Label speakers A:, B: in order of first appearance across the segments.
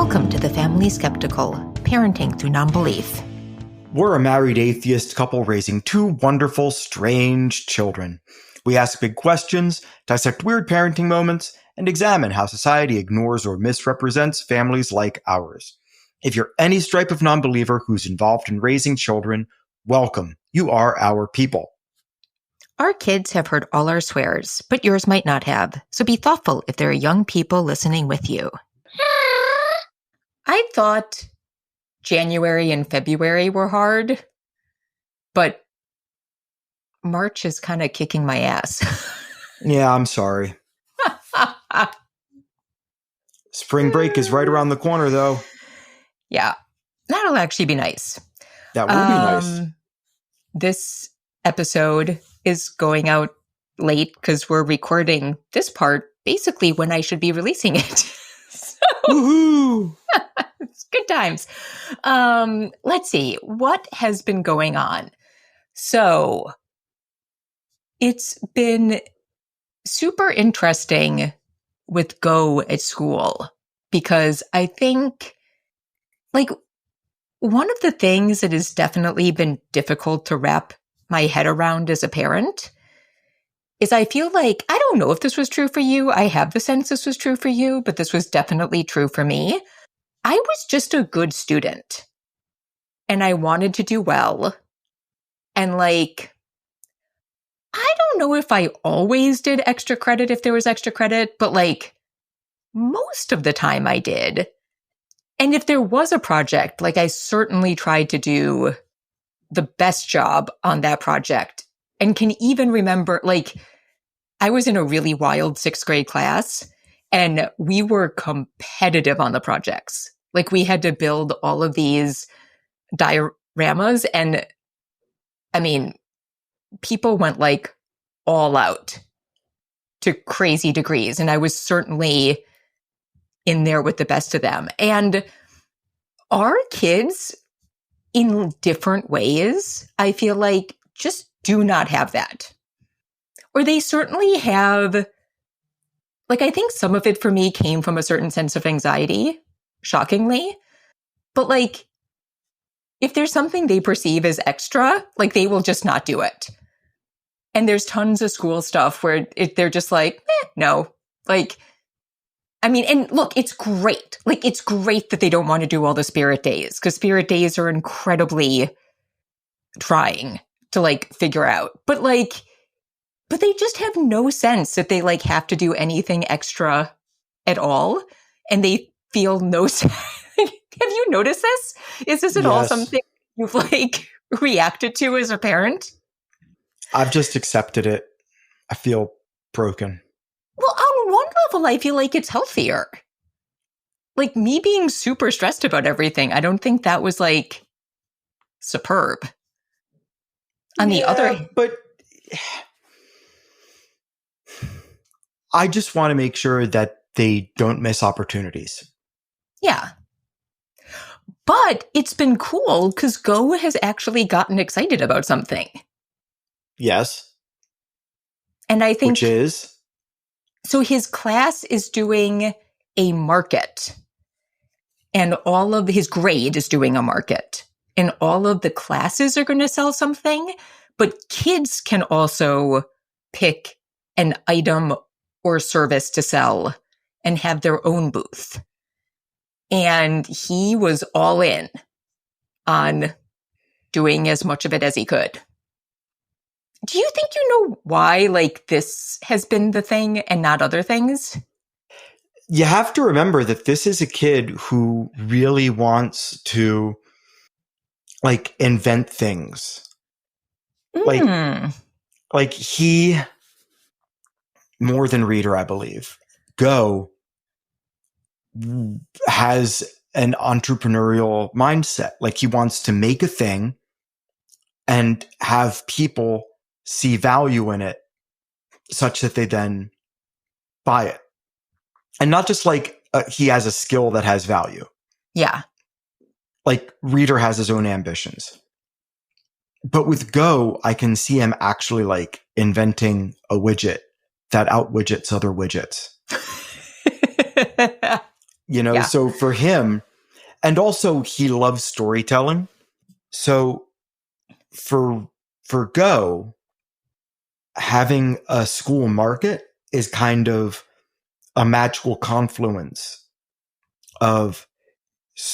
A: Welcome to The Family Skeptical, Parenting Through Nonbelief.
B: We're a married atheist couple raising two wonderful, strange children. We ask big questions, dissect weird parenting moments, and examine how society ignores or misrepresents families like ours. If you're any stripe of nonbeliever who's involved in raising children, welcome. You are our people.
A: Our kids have heard all our swears, but yours might not have, so be thoughtful if there are young people listening with you. I thought January and February were hard, but March is kind of kicking my ass.
B: Yeah, I'm sorry. Spring break is right around the corner, though.
A: Yeah, that'll actually be nice.
B: That will be nice.
A: This episode is going out late because we're recording this part basically when I should be releasing it.
B: Woohoo!
A: It's good times. Let's see. What has been going on? So, it's been super interesting with Go at school because I think, one of the things that has definitely been difficult to wrap my head around as a parent is I feel like, I don't know if this was true for you. I have the sense this was true for you, but this was definitely true for me. I was just a good student and I wanted to do well. And I don't know if I always did extra credit if there was extra credit, but most of the time I did. And if there was a project, I certainly tried to do the best job on that project and can even remember, I was in a really wild 6th grade class and we were competitive on the projects. We had to build all of these dioramas and people went all out to crazy degrees. And I was certainly in there with the best of them. And our kids, in different ways, I feel just do not have that. Or they certainly have, I think some of it for me came from a certain sense of anxiety, shockingly. But if there's something they perceive as extra, they will just not do it. And there's tons of school stuff where they're just no. And look, it's great. It's great that they don't want to do all the spirit days because spirit days are incredibly trying to figure out. But they just have no sense that they have to do anything extra at all. And they feel no sense. Have you noticed this? Is this at all something you've reacted to as a parent?
B: I've just accepted it. I feel broken.
A: Well, on one level, I feel it's healthier. Me being super stressed about everything, I don't think that was superb. On the other,
B: but I just want to make sure that they don't miss opportunities.
A: Yeah. But it's been cool because Go has actually gotten excited about something.
B: Yes.
A: And I think...
B: Which is?
A: So his class is doing a market. And all of his grade is doing a market. And all of the classes are going to sell something. But kids can also pick an item or service to sell and have their own booth. And he was all in on doing as much of it as he could. Do you think you know why, this has been the thing and not other things?
B: You have to remember that this is a kid who really wants to, invent things. He, more than Reader, I believe, Go has an entrepreneurial mindset. He wants to make a thing and have people see value in it such that they then buy it. And not just he has a skill that has value.
A: Yeah.
B: Reader has his own ambitions. But with Go, I can see him actually inventing a widget that outwidgets other widgets.
A: Yeah.
B: So for him, and also he loves storytelling. So for Go, having a school market is kind of a magical confluence of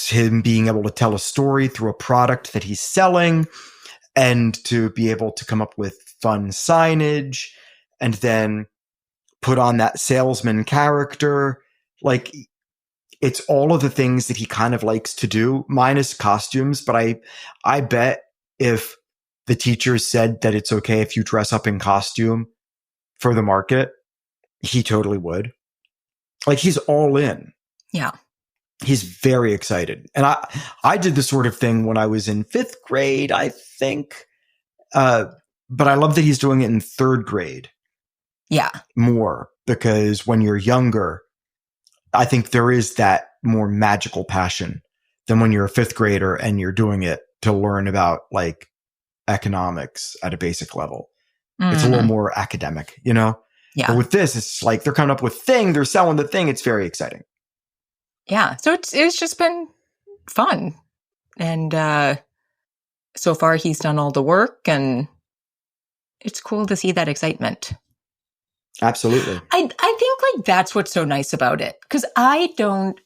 B: him being able to tell a story through a product that he's selling, and to be able to come up with fun signage and then put on that salesman character. Like, it's all of the things that he kind of likes to do, minus costumes. But I bet if the teachers said that it's okay if you dress up in costume for the market, he totally would. He's all in.
A: Yeah.
B: He's very excited. And I did the sort of thing when I was in 5th grade, I think. But I love that he's doing it in 3rd grade.
A: Yeah.
B: More, because when you're younger, I think there is that more magical passion than when you're a 5th grader and you're doing it to learn about like economics at a basic level. It's a little more academic,
A: Yeah.
B: But with this, it's like they're coming up with thing, they're selling the thing. It's very exciting.
A: Yeah. So it's just been fun. And so far he's done all the work, and it's cool to see that excitement.
B: Absolutely.
A: I think like that's what's so nice about it. Because I don't,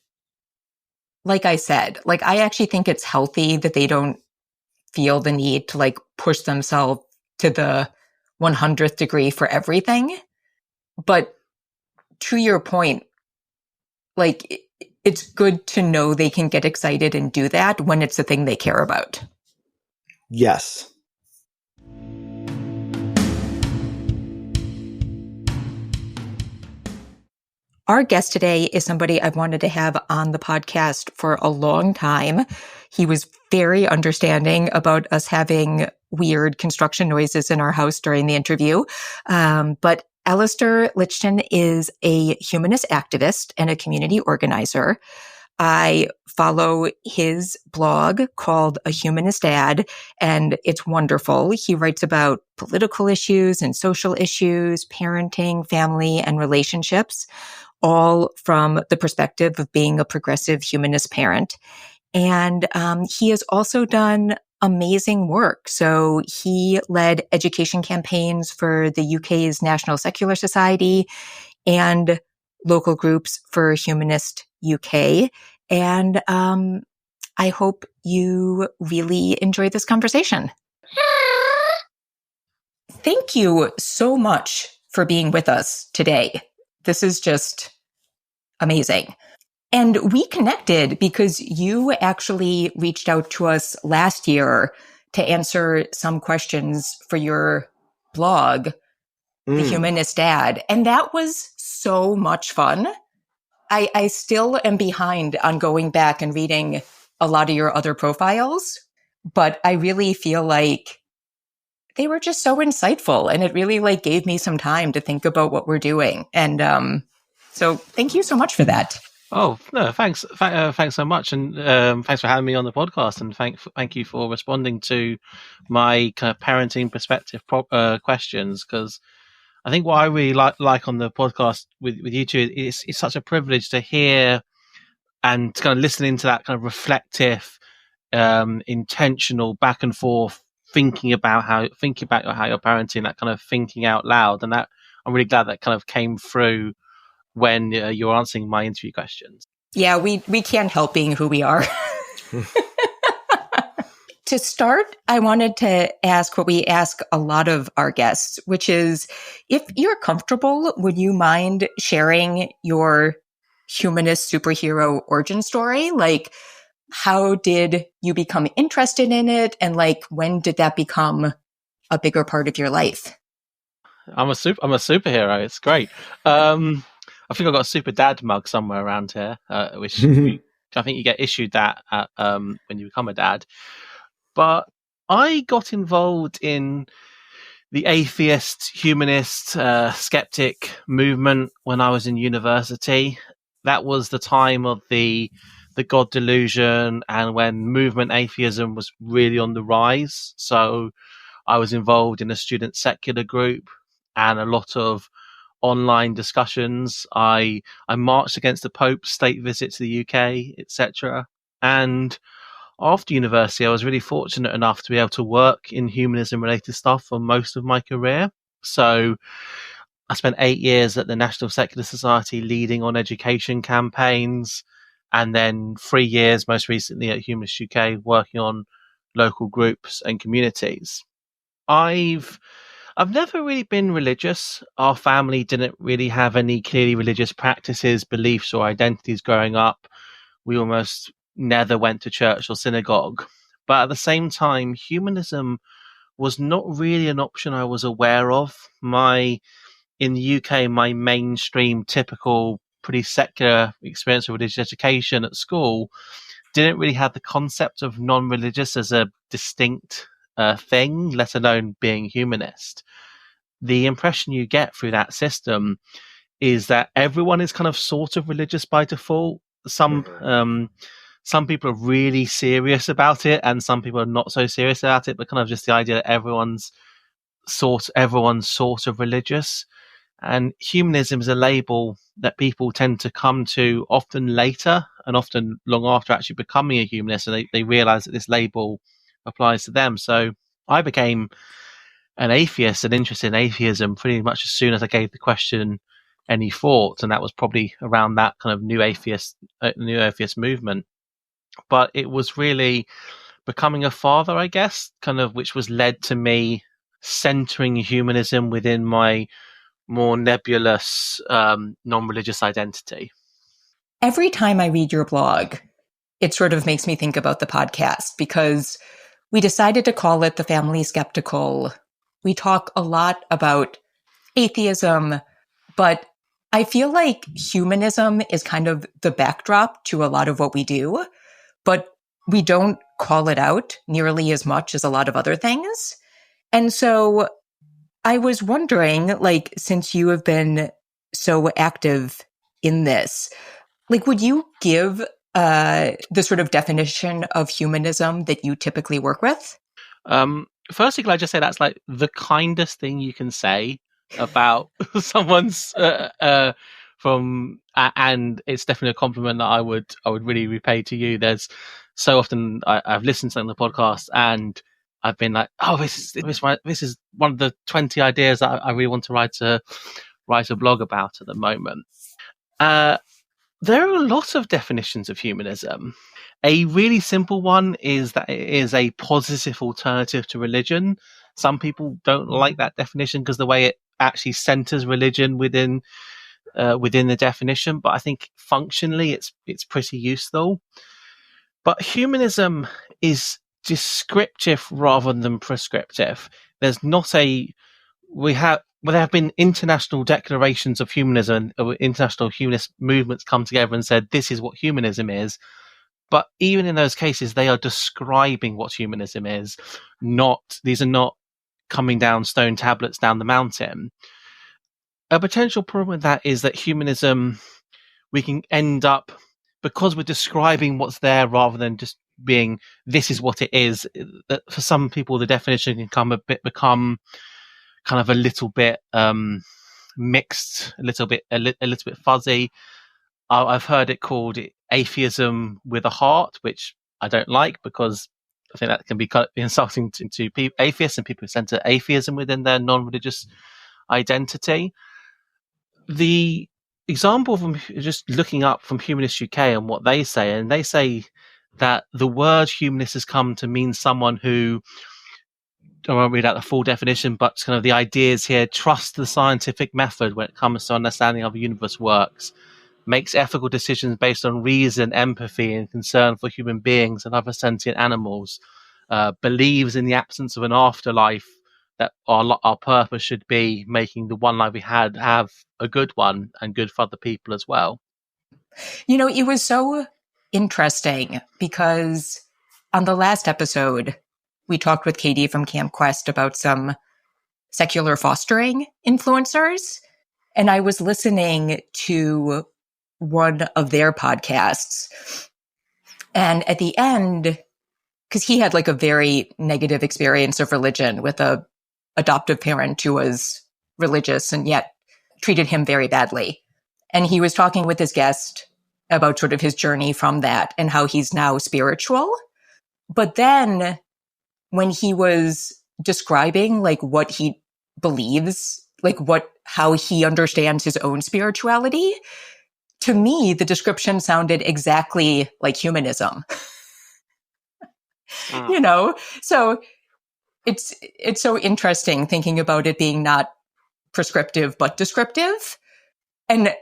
A: like I said, like I actually think it's healthy that they don't feel the need to like push themselves to the 100th degree for everything. But to your point, like it's good to know they can get excited and do that when it's the thing they care about.
B: Yes.
A: Our guest today is somebody I've wanted to have on the podcast for a long time. He was very understanding about us having weird construction noises in our house during the interview. But Alastair Lichten is a humanist activist and a community organizer. I follow his blog called A Humanist Dad, and it's wonderful. He writes about political issues and social issues, parenting, family, and relationships, all from the perspective of being a progressive humanist parent. And he has also done amazing work. So he led education campaigns for the UK's National Secular Society and local groups for Humanist UK. And I hope you really enjoy this conversation. Thank you so much for being with us today. This is just amazing. And we connected because you actually reached out to us last year to answer some questions for your blog, The Humanist Dad. And that was so much fun. I still am behind on going back and reading a lot of your other profiles, but I really feel like they were just so insightful, and it really like gave me some time to think about what we're doing. And so thank you so much for that.
C: Oh, no, thanks. Thanks so much. And thanks for having me on the podcast. And thank you for responding to my kind of parenting perspective questions. Because I think what I really like on the podcast with you two is it's such a privilege to hear and kind of listening to that kind of reflective, intentional back and forth thinking about how you're parenting, that kind of thinking out loud. And that I'm really glad that kind of came through when you're answering my interview questions.
A: Yeah, we can't help being who we are. To start, I wanted to ask what we ask a lot of our guests, which is, if you're comfortable, would you mind sharing your humanist superhero origin story? Like, how did you become interested in it? And like, when did that become a bigger part of your life?
C: I'm a superhero. It's great. I think I've got a super dad mug somewhere around here, which I think you get issued that when you become a dad. But I got involved in the atheist, humanist, skeptic movement when I was in university. That was the time of the God delusion, and when movement atheism was really on the rise. So I was involved in a student secular group, and a lot of online discussions. I marched against the Pope's state visit to the UK, etc. And after university, I was really fortunate enough to be able to work in humanism-related stuff for most of my career. So I spent 8 years at the National Secular Society leading on education campaigns, and then 3 years most recently at Humanist UK working on local groups and communities. I've never really been religious. Our family didn't really have any clearly religious practices, beliefs, or identities growing up. We almost never went to church or synagogue. But at the same time, humanism was not really an option I was aware of. In the UK, my mainstream, typical, pretty secular experience of religious education at school didn't really have the concept of non-religious as a distinct thing, let alone being humanist. The impression you get through that system is that everyone is kind of sort of religious by default. Some people are really serious about it, and some people are not so serious about it. But kind of just the idea that everyone's sort of religious. And humanism is a label that people tend to come to often later and often long after actually becoming a humanist, and they realize that this label applies to them. So I became an atheist and interested in atheism pretty much as soon as I gave the question any thought, and that was probably around that kind of new atheist movement. But it was really becoming a father, I guess, kind of which was led to me centering humanism within my more nebulous non-religious identity.
A: Every time I read your blog, it sort of makes me think about the podcast, because we decided to call it The Family Skeptical. We talk a lot about atheism, but I feel like humanism is kind of the backdrop to a lot of what we do, but we don't call it out nearly as much as a lot of other things. And so I was wondering, like, since you have been so active in this, like, would you give the sort of definition of humanism that you typically work with?
C: Firstly, can I just say that's like the kindest thing you can say about someone's and it's definitely a compliment that I would really repay to you. There's so often I've listened to the podcast and I've been like, oh, this is one of the 20 ideas that I really want to write a blog about at the moment. There are a lot of definitions of humanism. A really simple one is that it is a positive alternative to religion. Some people don't like that definition because the way it actually centers religion within the definition, but I think functionally it's pretty useful. But humanism is descriptive rather than prescriptive. There's not there have been international declarations of humanism, or international humanist movements come together and said, this is what humanism is. But even in those cases, they are describing what humanism is. These are not coming down stone tablets down the mountain. A potential problem with that is that humanism, we can end up, because we're describing what's there rather than just being, this is what it is, that for some people, the definition can become kind of a little bit mixed, a little bit fuzzy. I've heard it called atheism with a heart, which I don't like because I think that can be kind of insulting to atheists and people who center atheism within their non-religious identity. The example from just looking up from Humanist UK and what they say, and they say that the word humanist has come to mean someone who, I won't read out the full definition, but kind of the ideas here: trust the scientific method when it comes to understanding how the universe works, makes ethical decisions based on reason, empathy, and concern for human beings and other sentient animals, believes in the absence of an afterlife, that our purpose should be making the one life we have a good one and good for other people as well.
A: You know, it was so interesting because on the last episode, we talked with Katie from Camp Quest about some secular fostering influencers. And I was listening to one of their podcasts. And at the end, because he had like a very negative experience of religion with a adoptive parent who was religious and yet treated him very badly. And he was talking with his guest about sort of his journey from that and how he's now spiritual. But then when he was describing like what he believes, like how he understands his own spirituality, to me, the description sounded exactly like humanism. You know, so it's so interesting thinking about it being not prescriptive, but descriptive. And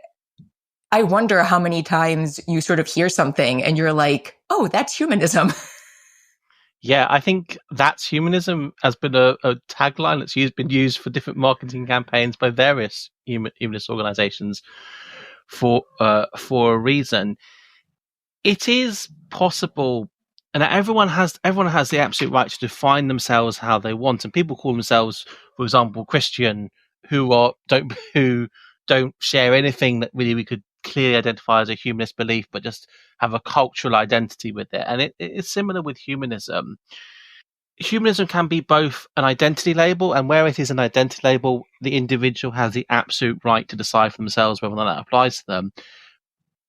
A: I wonder how many times you sort of hear something and you're like, oh, that's humanism.
C: Yeah, I think that's humanism has been a tagline that's been used for different marketing campaigns by various humanist organizations for a reason. It is possible, and everyone has the absolute right to define themselves how they want. And people call themselves, for example, Christian, who don't share anything that really we could clearly identify as a humanist belief, but just have a cultural identity with it. And it's similar with humanism. Humanism can be both an identity label, and where it is an identity label, the individual has the absolute right to decide for themselves whether or not that applies to them.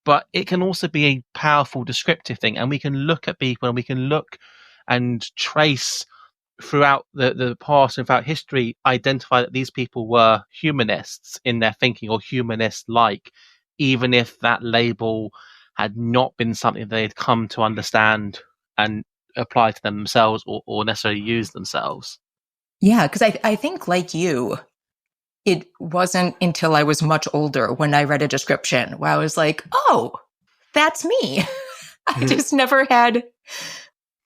C: But it can also be a powerful descriptive thing, and we can look at people and we can look and trace throughout the past and throughout history, identify that these people were humanists in their thinking or humanist-like, even if that label had not been something they had come to understand and apply to themselves or necessarily use themselves.
A: Yeah, because I think like you, it wasn't until I was much older when I read a description where I was like, oh, that's me. I just never had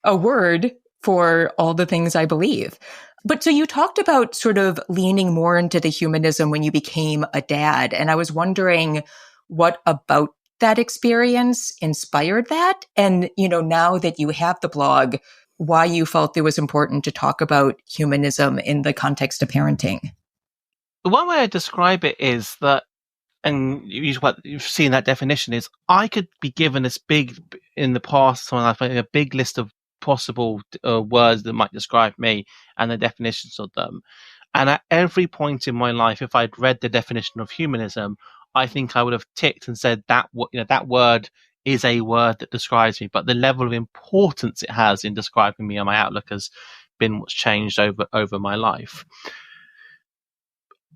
A: a word for all the things I believe. But so you talked about sort of leaning more into the humanism when you became a dad. And I was wondering what about that experience inspired that? And, you know, now that you have the blog, why you felt it was important to talk about humanism in the context of parenting.
C: The one way I describe it is that, and you've seen that definition, is I could be given this big, in the past, a big list of possible words that might describe me and the definitions of them. And at every point in my life, if I'd read the definition of humanism, I think I would have ticked and said that word is a word that describes me. But the level of importance it has in describing me and my outlook has been what's changed over my life.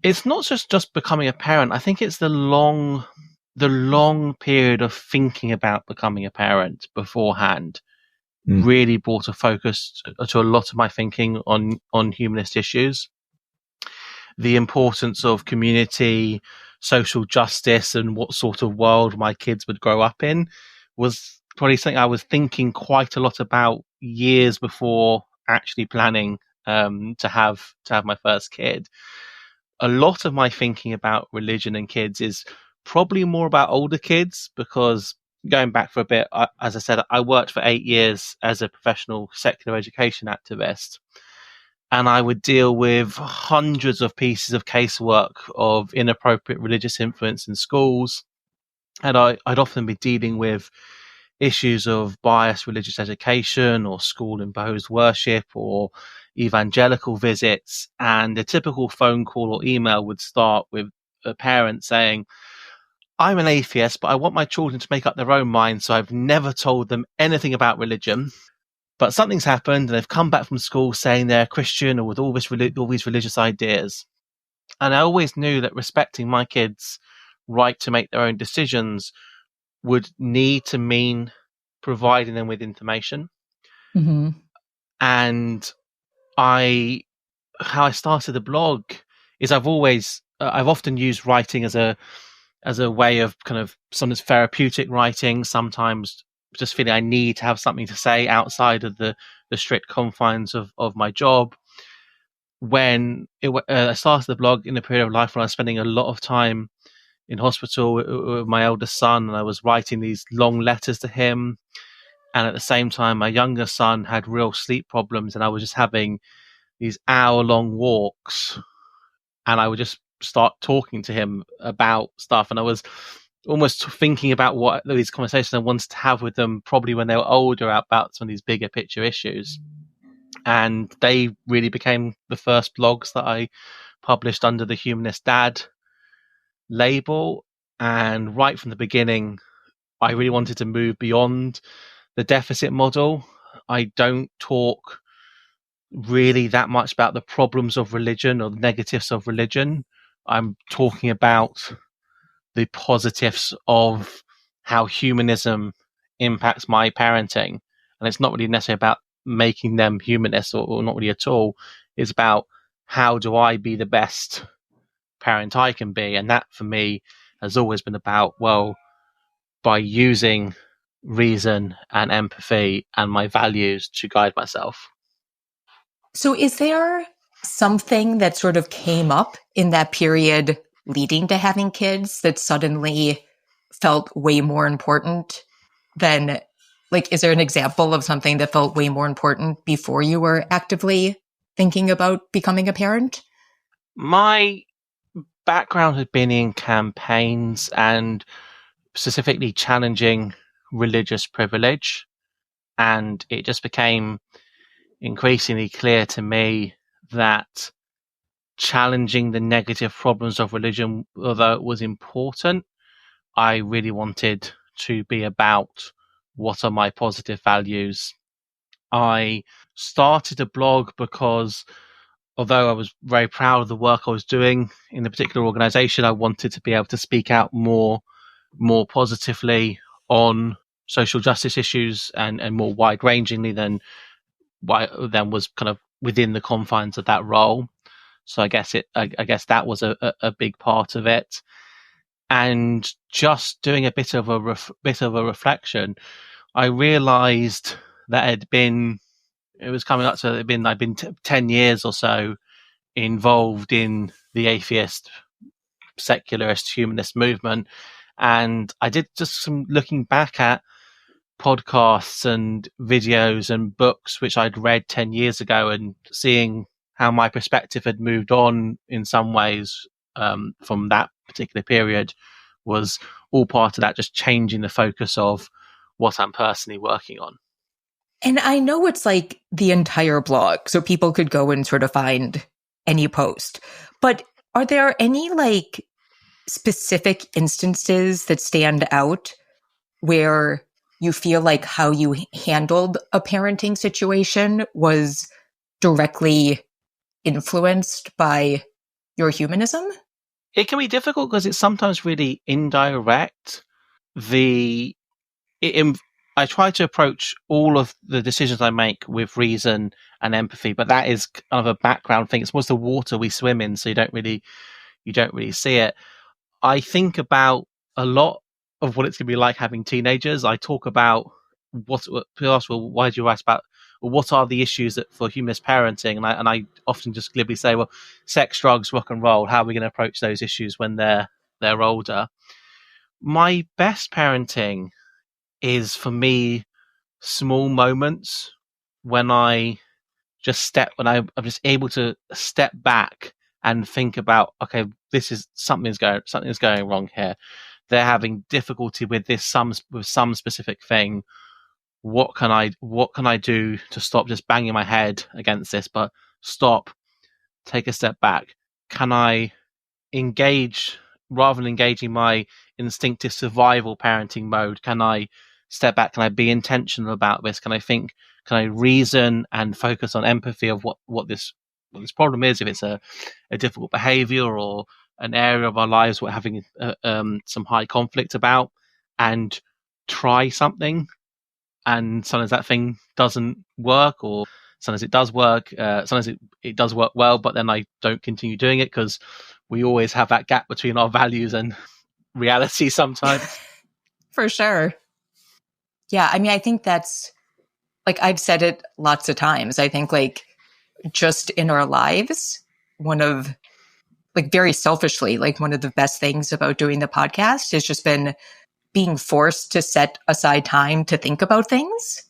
C: It's not just becoming a parent. I think it's the long period of thinking about becoming a parent beforehand really brought a focus to a lot of my thinking on humanist issues. The importance of community, social justice, and what sort of world my kids would grow up in was probably something I was thinking quite a lot about years before actually planning to have my first kid. A lot of my thinking about religion and kids is probably more about older kids, because going back for a bit, as I said, I worked for 8 years as a professional secular education activist, and I would deal with hundreds of pieces of casework of inappropriate religious influence in schools. And I'd often be dealing with issues of biased religious education or school imposed worship or evangelical visits. And a typical phone call or email would start with a parent saying, I'm an atheist, but I want my children to make up their own minds, so I've never told them anything about religion. But something's happened and they've come back from school saying they're a Christian or with all these religious ideas. And I always knew that respecting my kids' right to make their own decisions would need to mean providing them with information.
A: Mm-hmm.
C: And how I started the blog is I've often used writing as a way of kind of sometimes therapeutic writing, sometimes just feeling I need to have something to say outside of the strict confines of my job. When I started the blog in a period of life when I was spending a lot of time in hospital with my eldest son, and I was writing these long letters to him. And at the same time, my younger son had real sleep problems, and I was just having these hour-long walks, and I would just start talking to him about stuff. And I was almost thinking about what these conversations I wanted to have with them, probably when they were older, about some of these bigger picture issues. And they really became the first blogs that I published under the Humanist Dad label. And right from the beginning, I really wanted to move beyond the deficit model. I don't talk really that much about the problems of religion or the negatives of religion. I'm talking about the positives of how humanism impacts my parenting. And it's not really necessarily about making them humanists or not really at all. It's about how do I be the best parent I can be. And that for me has always been about, well, by using reason and empathy and my values to guide myself.
A: So is there something that sort of came up in that period leading to having kids that suddenly felt way more important than, like, is there an example of something that felt way more important before you were actively thinking about becoming a parent?
C: My background had been in campaigns and specifically challenging religious privilege. And it just became increasingly clear to me that challenging the negative problems of religion, although it was important, I really wanted to be about what are my positive values. I started a blog because although I was very proud of the work I was doing in the particular organization, I wanted to be able to speak out more positively on social justice issues and more wide rangingly than was kind of within the confines of that role. So I guess that was a big part of it. And just doing a bit of a reflection, I realized that I'd been 10 years or so involved in the atheist, secularist, humanist movement. And I did just some looking back at podcasts and videos and books which I'd read 10 years ago and seeing how my perspective had moved on in some ways from that particular period was all part of that, just changing the focus of what I'm personally working on.
A: And I know it's like the entire blog, so people could go and sort of find any post. But are there any like specific instances that stand out where you feel like how you handled a parenting situation was directly influenced by your humanism?
C: It can be difficult because it's sometimes really indirect. I try to approach all of the decisions I make with reason and empathy, but that is kind of a background thing. It's more the water we swim in, so you don't really see it. I think about a lot of what it's going to be like having teenagers. I talk about people ask, well, why do you write about, well, what are the issues for humanist parenting? And I often just glibly say, well, sex, drugs, rock and roll. How are we going to approach those issues when they're older? My best parenting is for me small moments when I'm just able to step back and think about, okay, this is something's going wrong here. They're having difficulty with some specific thing. What can I do to stop just banging my head against this, but stop, take a step back? Can I engage rather than engaging my instinctive survival parenting mode? Can I step back? Can I be intentional about this? Can I reason and focus on empathy of what this problem is? If it's a difficult behavior or an area of our lives we're having some high conflict about, and try something, and sometimes that thing doesn't work, or sometimes it does work. Sometimes it does work well, but then I don't continue doing it because we always have that gap between our values and reality sometimes.
A: For sure. Yeah, I mean, I think that's, like, I've said it lots of times. I think, like, just in our lives, one of, like, very selfishly, like, one of the best things about doing the podcast has just been being forced to set aside time to think about things.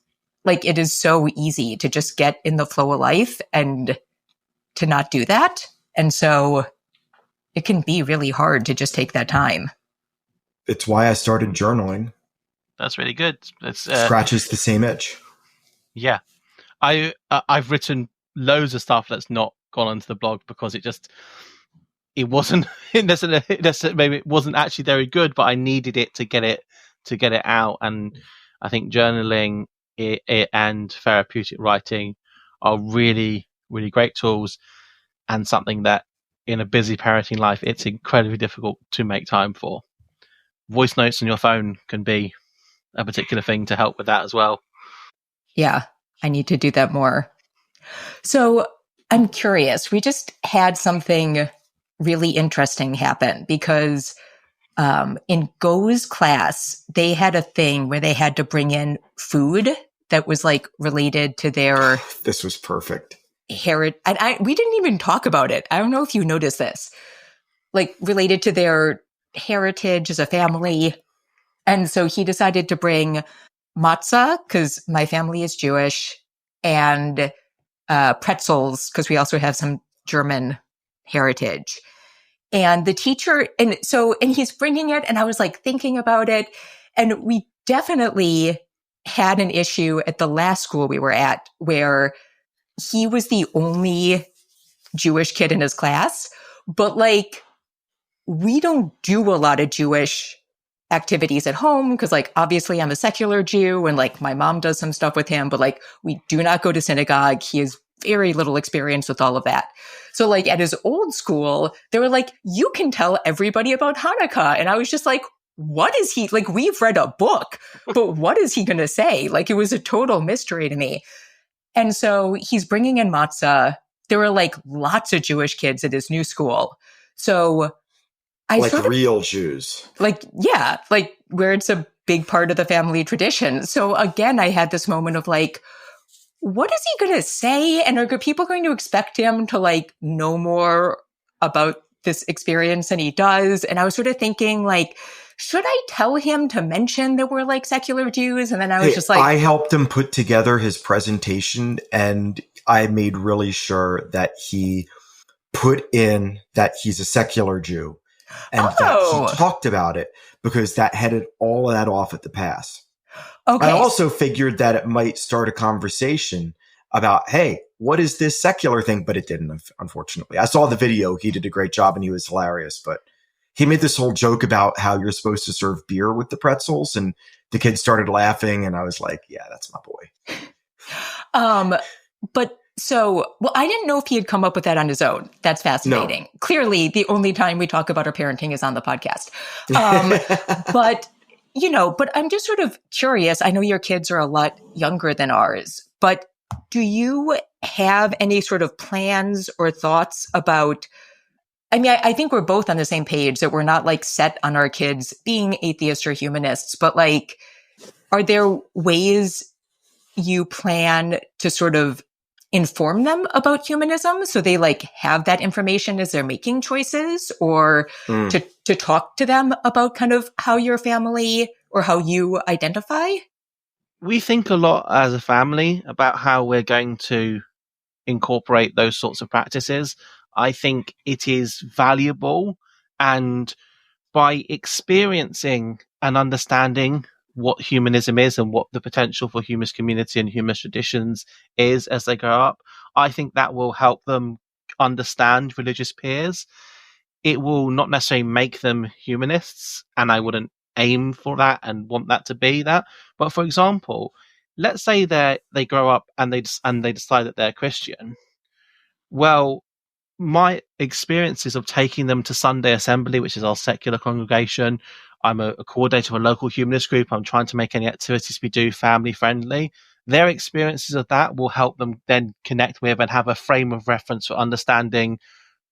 A: Like, it is so easy to just get in the flow of life and to not do that. And so it can be really hard to just take that time.
B: It's why I started journaling.
C: That's really good. It's
B: scratches the same itch.
C: Yeah. I've written loads of stuff that's not gone onto the blog because it wasn't maybe it wasn't actually very good, but I needed it to get it out. And I think journaling and therapeutic writing are really, really great tools, and something that in a busy parenting life, it's incredibly difficult to make time for. Voice notes on your phone can be a particular thing to help with that as well.
A: Yeah, I need to do that more. So I'm curious. We just had something really interesting happen because in Go's class, they had a thing where they had to bring in food that was like related to their
B: This was perfect.
A: heritage. And we didn't even talk about it. I don't know if you noticed this, like related to their heritage as a family. And so he decided to bring matzah because my family is Jewish, and pretzels because we also have some German heritage. And the teacher, and he's bringing it, and I was like thinking about it, and we definitely had an issue at the last school we were at where he was the only Jewish kid in his class, but like we don't do a lot of Jewish activities at home because like obviously I'm a secular Jew and like my mom does some stuff with him, but like we do not go to synagogue. He has very little experience with all of that. So like at his old school, they were like, you can tell everybody about Hanukkah. And I was just like, what is he like? We've read a book, but what is he going to say? Like it was a total mystery to me. And so he's bringing in matzah. There were like lots of Jewish kids at his new school. So
B: like real Jews.
A: Like, yeah, like where it's a big part of the family tradition. So again, I had this moment of like, what is he going to say? And are people going to expect him to like know more about this experience than he does? And I was sort of thinking like, should I tell him to mention that we're like secular Jews? And then I was just like,
B: I helped him put together his presentation, and I made really sure that he put in that he's a secular Jew. And that he talked about it because that headed all of that off at the pass. Okay. I also figured that it might start a conversation about, hey, what is this secular thing? But it didn't, unfortunately. I saw the video. He did a great job and he was hilarious. But he made this whole joke about how you're supposed to serve beer with the pretzels. And the kids started laughing. And I was like, yeah, that's my boy.
A: Well, I didn't know if he had come up with that on his own. That's fascinating. No. Clearly, the only time we talk about our parenting is on the podcast. But I'm just sort of curious. I know your kids are a lot younger than ours, but do you have any sort of plans or thoughts about, I think we're both on the same page that we're not like set on our kids being atheists or humanists, but like, are there ways you plan to sort of inform them about humanism so they like have that information as they're making choices, or to talk to them about kind of how your family or how you identify?
C: We think a lot as a family about how we're going to incorporate those sorts of practices. I think it is valuable, and by experiencing and understanding what humanism is and what the potential for humanist community and humanist traditions is as they grow up, I think that will help them understand religious peers. It will not necessarily make them humanists, and I wouldn't aim for that and want that to be that. But for example, let's say they grow up and they decide that they're Christian. Well, my experiences of taking them to Sunday Assembly, which is our secular congregation, I'm a coordinator of a local humanist group. I'm trying to make any activities we do family friendly. Their experiences of that will help them then connect with and have a frame of reference for understanding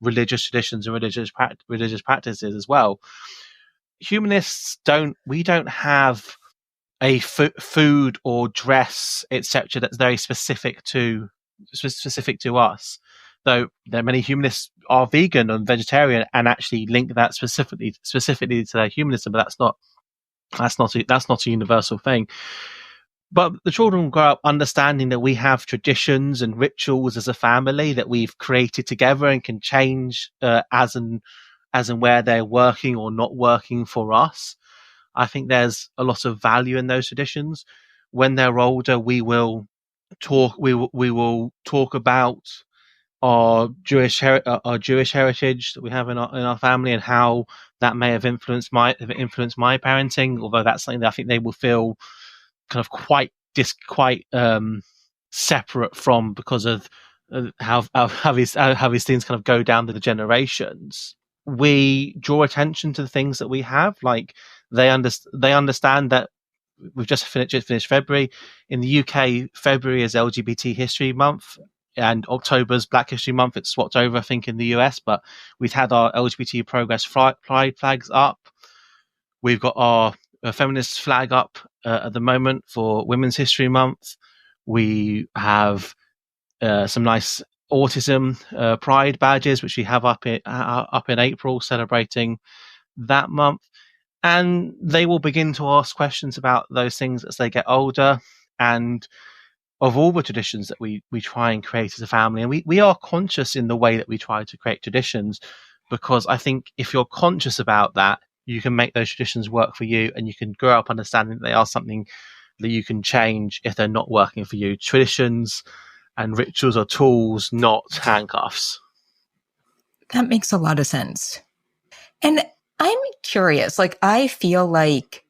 C: religious traditions and religious practices as well. Humanists don't have a food or dress, etc., that's very specific to us. Though there are many humanists are vegan and vegetarian and actually link that specifically to their humanism, but that's not a universal thing. But the children will grow up understanding that we have traditions and rituals as a family that we've created together and can change as and where they're working or not working for us. I think there's a lot of value in those traditions. When they're older, we will talk about our Jewish heritage that we have in our family, and how that may have influenced my parenting. Although that's something that I think they will feel kind of quite separate from, because of how these things kind of go down to the generations. We draw attention to the things that we have, like they understand that we've just finished February. In the UK, February is LGBT History Month, and October's Black History Month. It's swapped over, I think, in the US, but we've had our LGBT Progress Pride flags up. We've got our feminist flag up at the moment for Women's History Month. We have some nice autism pride badges, which we have up in April, celebrating that month. And they will begin to ask questions about those things as they get older, and of all the traditions that we try and create as a family. And we are conscious in the way that we try to create traditions, because I think if you're conscious about that, you can make those traditions work for you, and you can grow up understanding that they are something that you can change if they're not working for you. Traditions and rituals are tools, not handcuffs.
A: That makes a lot of sense. And I'm curious, like, I feel like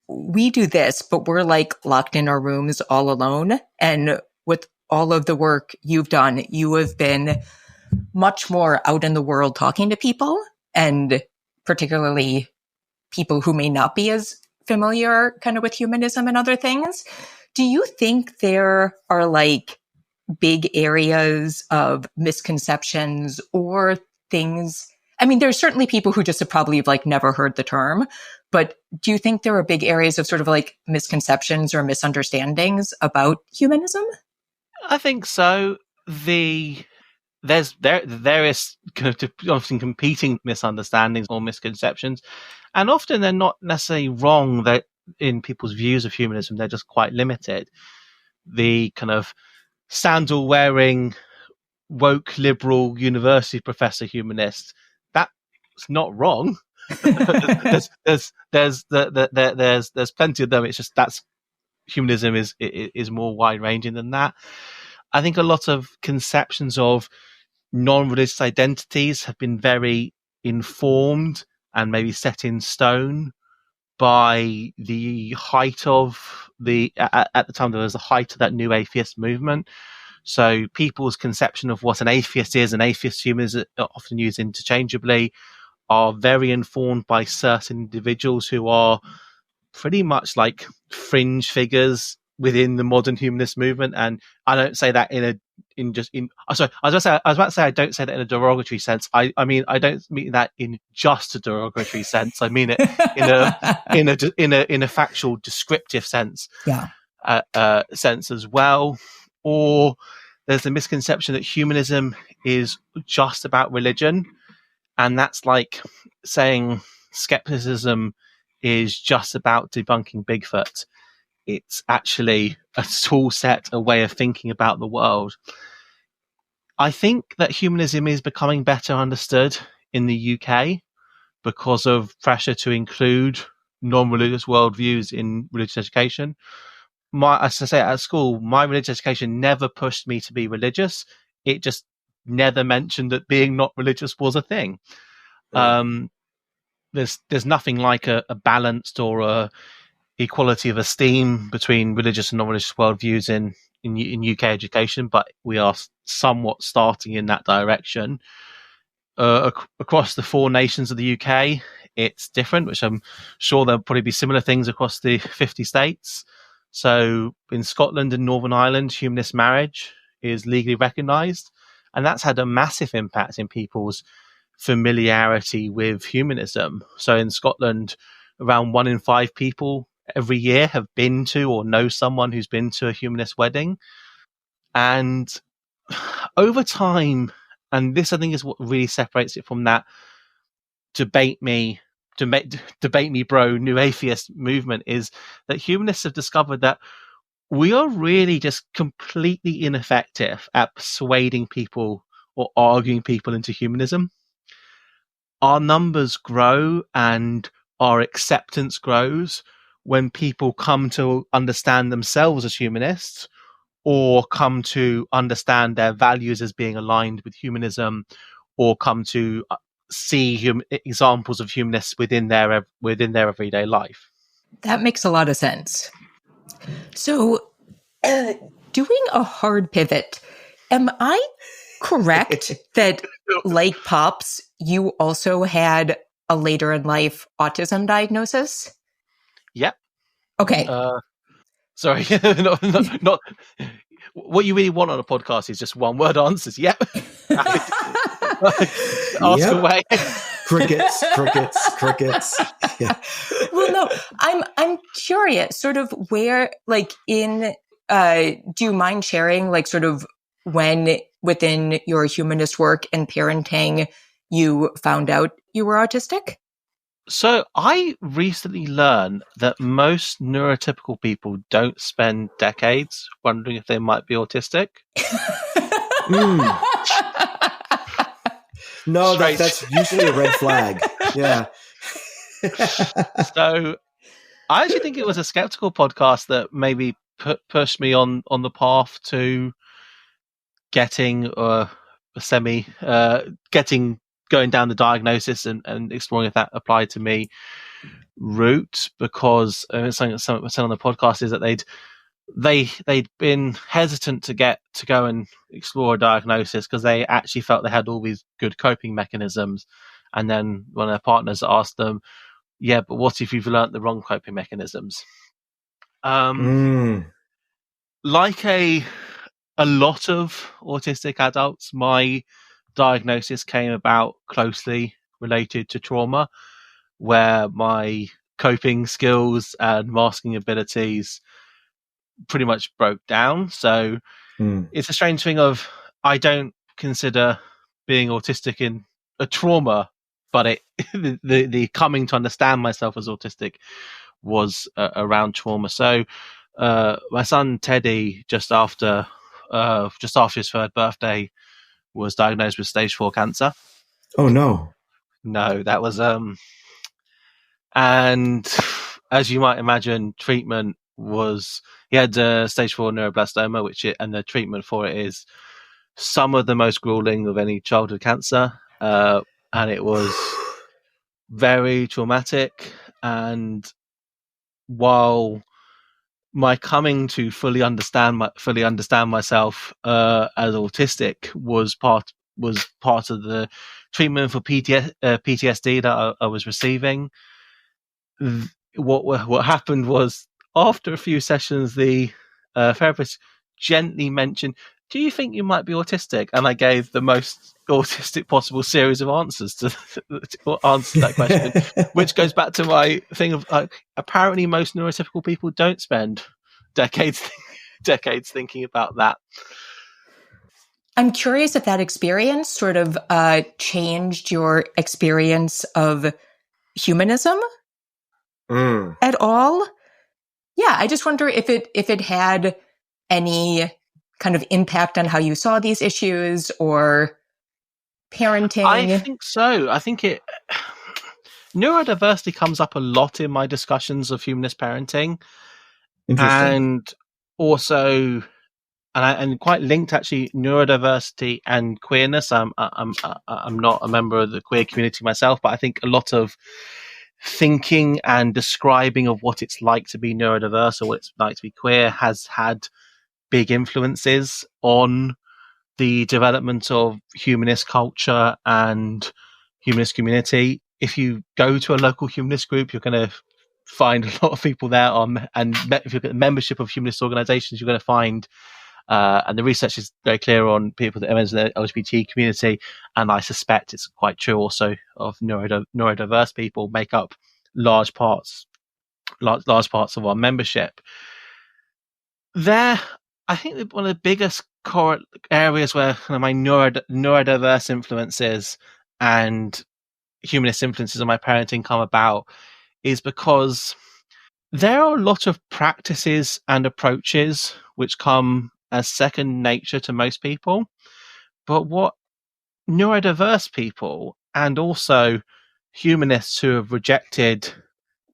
A: we do this, but we're like locked in our rooms all alone. And with all of the work you've done, you have been much more out in the world talking to people, and particularly people who may not be as familiar kind of with humanism and other things. Do you think there are like big areas of misconceptions or things? I mean, there's certainly people who just have probably like never heard the term, but do you think there are big areas of sort of like misconceptions or misunderstandings about humanism?
C: I think so. There is kind of often competing misunderstandings or misconceptions, and often they're not necessarily wrong. That in people's views of humanism, they're just quite limited. The kind of sandal wearing, woke liberal university professor humanist, that's not wrong. there's plenty of them. It's just that's humanism is more wide ranging than that. I think a lot of conceptions of non-religious identities have been very informed and maybe set in stone by the height of at the time there was the height of that new atheist movement. So people's conception of what an atheist is, and atheist humanism are often used interchangeably, are very informed by certain individuals who are pretty much like fringe figures within the modern humanist movement. And I don't say that I was about to say I don't say that in a derogatory sense. I mean I don't mean that in just a derogatory sense. I mean it in a factual descriptive sense.
A: Yeah.
C: Sense as well. Or there's the misconception that humanism is just about religion, and that's like saying skepticism is just about debunking Bigfoot. It's actually a tool set, a way of thinking about the world. I think that humanism is becoming better understood in the UK because of pressure to include non-religious worldviews in religious education. As I say, at school, my religious education never pushed me to be religious. It just never mentioned that being not religious was a thing. Right. There's nothing like a balanced or a equality of esteem between religious and non-religious worldviews in UK education, but we are somewhat starting in that direction. Across the 4 nations of the UK, it's different, which I'm sure there'll probably be similar things across the 50 states. So in Scotland and Northern Ireland, humanist marriage is legally recognised, and that's had a massive impact in people's familiarity with humanism. So in Scotland, around 1 in 5 people every year have been to or know someone who's been to a humanist wedding. And over time, and this I think is what really separates it from that debate me bro new atheist movement, is that humanists have discovered that we are really just completely ineffective at persuading people or arguing people into humanism. Our numbers grow and our acceptance grows when people come to understand themselves as humanists, or come to understand their values as being aligned with humanism, or come to see examples of humanists within their everyday life.
A: That makes a lot of sense. So, doing a hard pivot, am I correct that, like Pops, you also had a later in life autism diagnosis?
C: Yep.
A: Okay.
C: Sorry, not. What you really want on a podcast is just one word answers. Yep. Ask away.
B: Crickets. Yeah.
A: Well, no, I'm curious, sort of where, like, do you mind sharing, like, sort of when within your humanist work and parenting you found out you were autistic?
C: So I recently learned that most neurotypical people don't spend decades wondering if they might be autistic.
B: No, that's usually a red flag. Yeah.
C: So I actually think it was a skeptical podcast that maybe pushed me on the path to getting going down the diagnosis and exploring if that applied to me route, because something said on the podcast is that they'd been hesitant to go and explore a diagnosis because they actually felt they had all these good coping mechanisms, and then one of their partners asked them, yeah, but what if you've learnt the wrong coping mechanisms? Like a lot of autistic adults, my diagnosis came about closely related to trauma, where my coping skills and masking abilities pretty much broke down. So it's a strange thing of, I don't consider being autistic in a trauma, but the coming to understand myself as autistic was around trauma. So my son Teddy, just after his third birthday, was diagnosed with stage 4 cancer.
B: Oh no.
C: No, that was and as you might imagine, treatment was, he had stage 4 neuroblastoma, and the treatment for it is some of the most grueling of any childhood cancer, and it was very traumatic. And while my coming to fully understand myself as autistic was part of the treatment for PTSD that I was receiving, what happened was, after a few sessions, the therapist gently mentioned, "Do you think you might be autistic?" And I gave the most autistic possible series of answers to answer that question, which goes back to my thing of, apparently most neurotypical people don't spend decades thinking about that.
A: I'm curious if that experience sort of changed your experience of humanism at all. Yeah, I just wonder if it had any kind of impact on how you saw these issues or parenting.
C: I think so. I think neurodiversity comes up a lot in my discussions of humanist parenting.
B: Interesting.
C: And also, and quite linked, actually, neurodiversity and queerness. I'm not a member of the queer community myself, but I think a lot of thinking and describing of what it's like to be neurodiverse or what it's like to be queer has had big influences on the development of humanist culture and humanist community. If you go to a local humanist group, you're going to find a lot of people there and if you look at the membership of humanist organizations, you're going to find and the research is very clear on people that are members of the LGBT community, and I suspect it's quite true also of neurodiverse people make up large parts of our membership. There, I think that one of the biggest areas where kind of my neurodiverse influences and humanist influences on my parenting come about is because there are a lot of practices and approaches which come as second nature to most people. But what neurodiverse people and also humanists who have rejected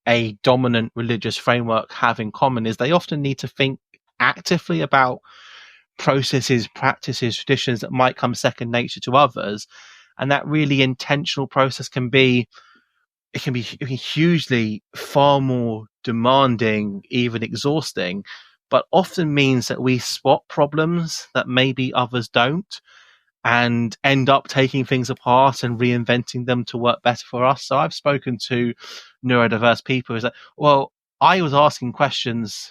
C: a dominant religious framework have in common is they often need to think actively about processes, practices, traditions that might come second nature to others. And that really intentional process can be hugely far more demanding, even exhausting, but often means that we spot problems that maybe others don't and end up taking things apart and reinventing them to work better for us. So I've spoken to neurodiverse people who say, well, I was asking questions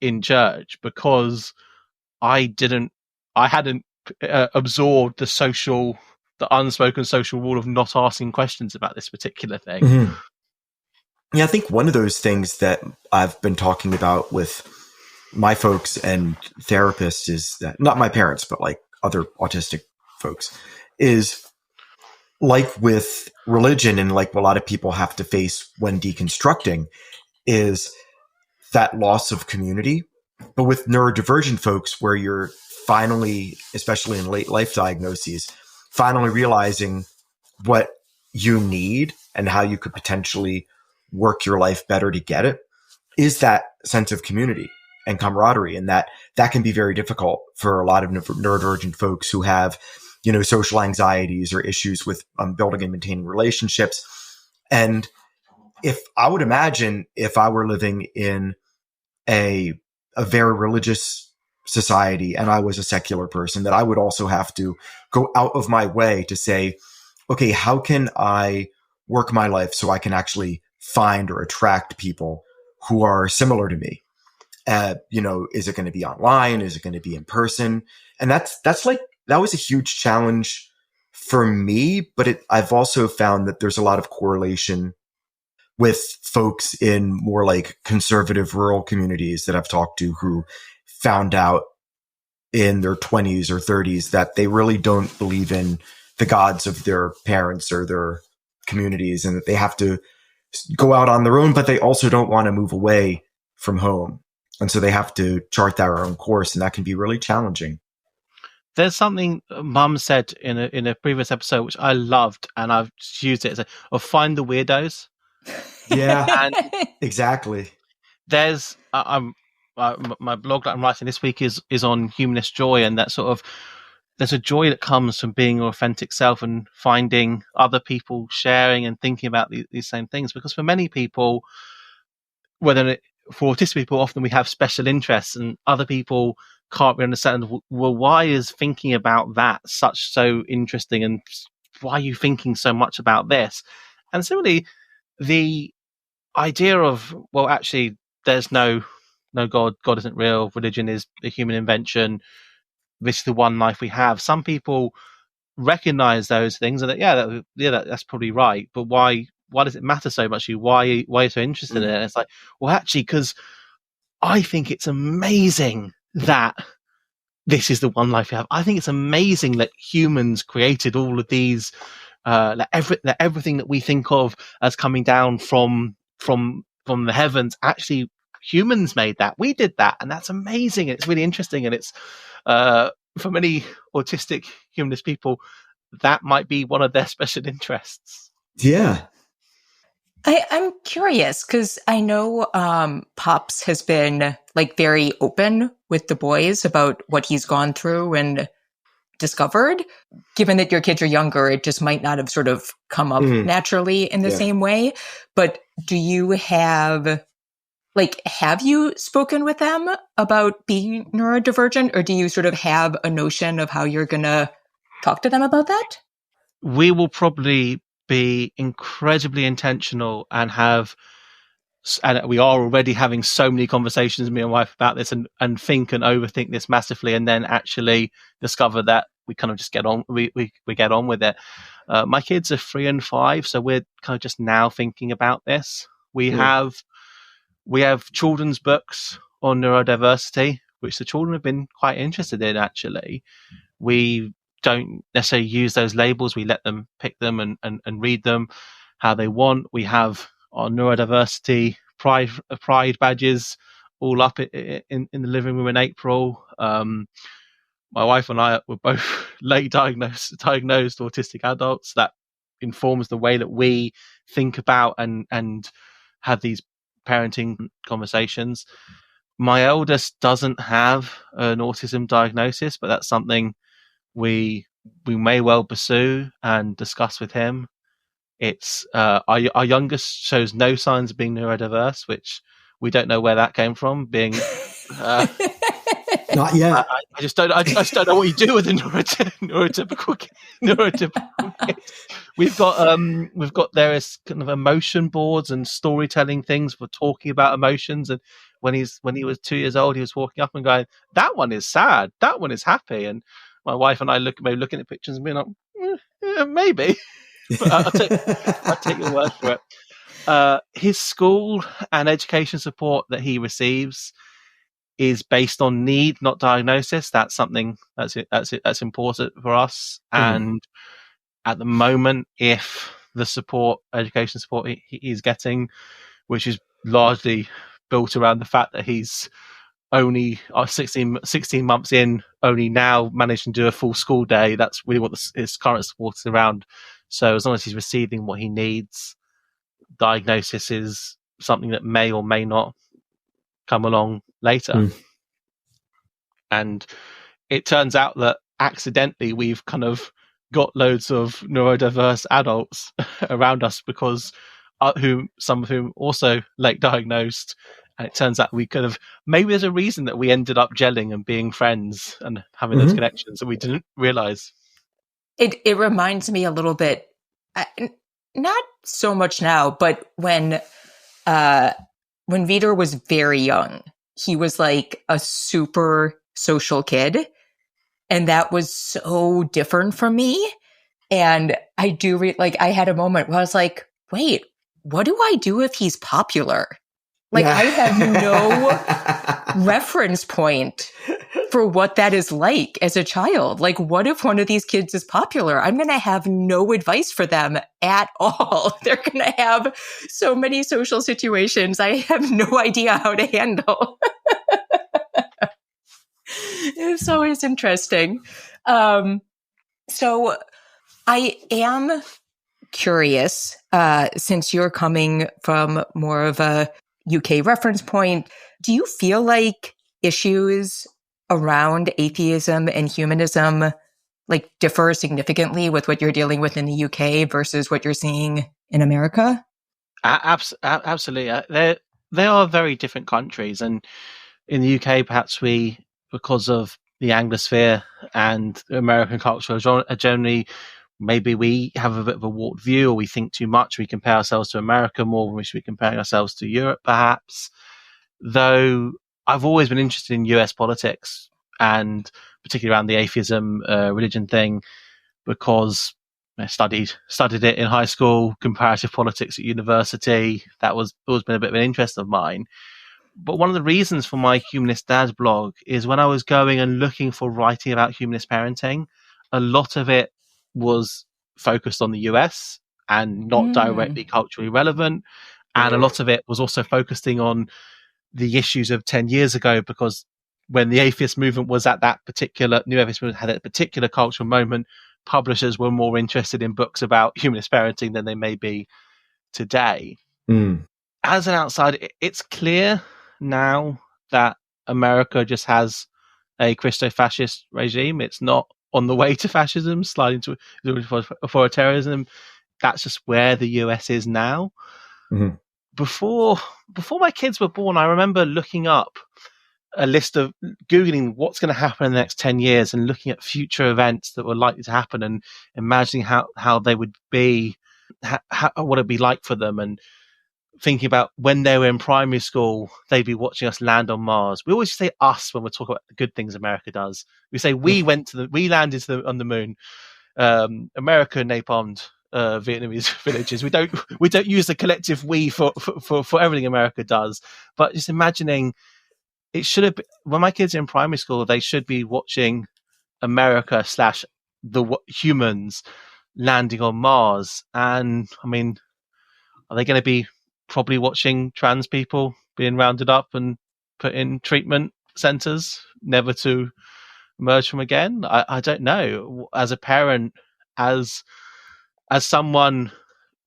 C: in church because I hadn't absorbed the unspoken social rule of not asking questions about this particular thing.
B: Mm-hmm. Yeah, I think one of those things that I've been talking about with my folks and therapists is that, not my parents, but like other autistic folks, is like with religion and like what a lot of people have to face when deconstructing, is that loss of community. But with neurodivergent folks, where you're finally, especially in late life diagnoses, finally realizing what you need and how you could potentially work your life better to get it, is that sense of community and camaraderie. And that can be very difficult for a lot of neurodivergent folks who have, social anxieties or issues with building and maintaining relationships. And if I would imagine, if I were living in a very religious society and I was a secular person, that I would also have to go out of my way to say, okay, how can I work my life so I can actually find or attract people who are similar to me? Is it going to be online? Is it going to be in person? And that was a huge challenge for me, but I've also found that there's a lot of correlation with folks in more like conservative rural communities that I've talked to, who found out in their 20s or 30s that they really don't believe in the gods of their parents or their communities, and that they have to go out on their own, but they also don't want to move away from home. And so they have to chart their own course, and that can be really challenging.
C: There's something Mum said in a previous episode, which I loved, and I've used it as find the weirdos.
B: Yeah, exactly.
C: There's my blog that I'm writing this week is on humanist joy, and that sort of, there's a joy that comes from being your authentic self and finding other people sharing and thinking about these same things. Because for many people, for autistic people, often we have special interests, and other people can't really understand, well, why is thinking about that so interesting, and why are you thinking so much about this? And similarly, the idea of, well, actually, there's no God isn't real, religion is a human invention, this is the one life we have. Some people recognize those things, and that's probably right, but why does it matter so much to you? Why are you so interested in it? And it's like, well, actually, because I think it's amazing that this is the one life we have. I think it's amazing that humans created all of these, that everything that we think of as coming down from the heavens, actually humans made that. We did that, and that's amazing. It's really interesting, and it's for many autistic humanist people, that might be one of their special interests.
B: Yeah.
A: I'm curious because I know Pops has been like very open with the boys about what he's gone through and discovered. Given that your kids are younger, it just might not have sort of come up naturally in the same way. But do you have you spoken with them about being neurodivergent, or do you sort of have a notion of how you're going to talk to them about that?
C: We will probably be incredibly intentional and we are already having so many conversations, me and my wife, about this, and think and overthink this massively, and then actually discover that we kind of just get on. We get on with it. My kids are 3 and 5, so we're kind of just now thinking about this. We have children's books on neurodiversity, which the children have been quite interested in. Actually, we don't necessarily use those labels. We let them pick them and read them how they want. We have our neurodiversity pride badges all up in the living room in April. My wife and I were both late diagnosed autistic adults. That informs the way that we think about and have these parenting conversations. My eldest doesn't have an autism diagnosis, but that's something we may well pursue and discuss with him. It's our youngest shows no signs of being neurodiverse, which we don't know where that came from. Being
B: Not yet.
C: I just don't. I just don't know what you do with a neurotypical kid. We've got various kind of emotion boards and storytelling things for talking about emotions. And when he was 2 years old, he was walking up and going, "That one is sad. That one is happy." And my wife and I looking at pictures and being like, yeah, maybe. But I'll take your word for it. His school and education support that he receives is based on need, not diagnosis. That's something that's important for us. And at the moment, if the education support he's getting, which is largely built around the fact that he's only 16 months in, only now managed to do a full school day, that's really what his current support is around. So as long as he's receiving what he needs, diagnosis is something that may or may not come along later. And it turns out that accidentally we've kind of got loads of neurodiverse adults around us because some of whom also late diagnosed. And it turns out we could have, maybe there's a reason that we ended up gelling and being friends and having those connections that we didn't realize.
A: It reminds me a little bit, not so much now, but when Vitor was very young, he was like a super social kid. And that was so different from me. And I do I had a moment where I was like, wait, what do I do if he's popular? Like, I have no reference point for what that is like as a child. Like, what if one of these kids is popular? I'm going to have no advice for them at all. They're going to have so many social situations I have no idea how to handle. It's always interesting. So I am curious, since you're coming from more of a UK reference point, do you feel like issues around atheism and humanism like differ significantly with what you're dealing with in the UK versus what you're seeing in America?
C: Absolutely. They are very different countries. And in the UK, perhaps because of the Anglosphere and American culture generally, maybe we have a bit of a warped view, or we think too much. We compare ourselves to America more than we should be comparing ourselves to Europe, perhaps. Though I've always been interested in US politics, and particularly around the atheism religion thing, because I studied it in high school, comparative politics at university. That was always been a bit of an interest of mine. But one of the reasons for my Humanist Dad blog is when I was going and looking for writing about humanist parenting, a lot of it was focused on the US and not directly culturally relevant. And a lot of it was also focusing on the issues of 10 years ago, because when the atheist movement was at that particular, new atheist movement had a particular cultural moment, publishers were more interested in books about humanist parenting than they may be today. As an outsider, it's clear now that America just has a Christo-fascist regime. It's not on the way to fascism, sliding to authoritarianism. That's just where the US is now. Before my kids were born, I remember looking up a list of Googling what's going to happen in the next 10 years and looking at future events that were likely to happen and imagining how they would be, what it'd be like for them, and thinking about when they were in primary school, they'd be watching us land on Mars. We always say us when we talk about the good things America does. We say we landed on the moon. America napalmed Vietnamese villages. We don't use the collective we for everything America does. But just imagining, it should have been, when my kids are in primary school, they should be watching America / the humans landing on Mars. And I mean, are they going to be probably watching trans people being rounded up and put in treatment centers, never to emerge from again? I don't know. As a parent, as someone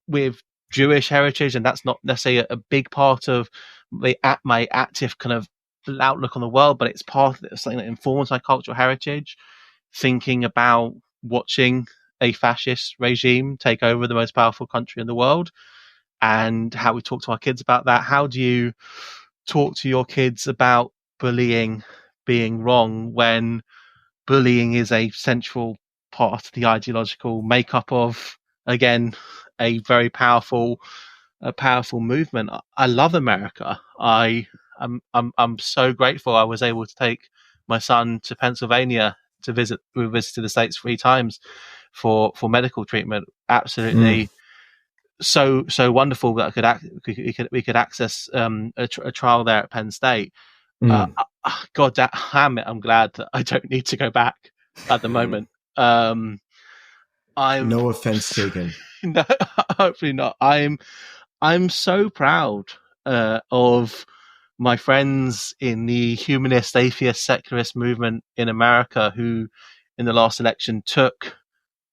C: with Jewish heritage, and that's not necessarily a big part of my active kind of outlook on the world, but it's part of something that informs my cultural heritage. Thinking about watching a fascist regime take over the most powerful country in the world, and how we talk to our kids about that. How do you talk to your kids about bullying being wrong when bullying is a central part of the ideological makeup of, again, a very powerful movement? I love America. I'm so grateful I was able to take my son to Pennsylvania to visit. We visited the States 3 times for medical treatment. Absolutely. So wonderful that we could access a trial there at Penn State. God damn it! I'm glad that I don't need to go back at the moment. I'm
B: No offense taken.
C: No, hopefully not. I'm so proud of my friends in the humanist, atheist, secularist movement in America who, in the last election, took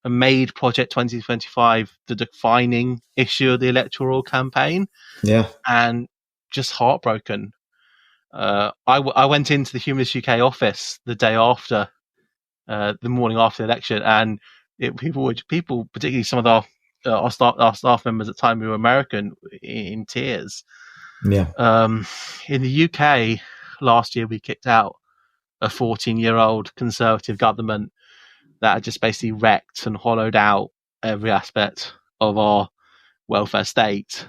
C: and made Project 2025 the defining issue of the electoral campaign.
B: Yeah.
C: And just heartbroken. I went into the Humanist UK office the day after, the morning after the election, and people, particularly some of our staff members at the time who were American, in tears.
B: Yeah.
C: In the UK last year, we kicked out a 14-year-old Conservative government that had just basically wrecked and hollowed out every aspect of our welfare state.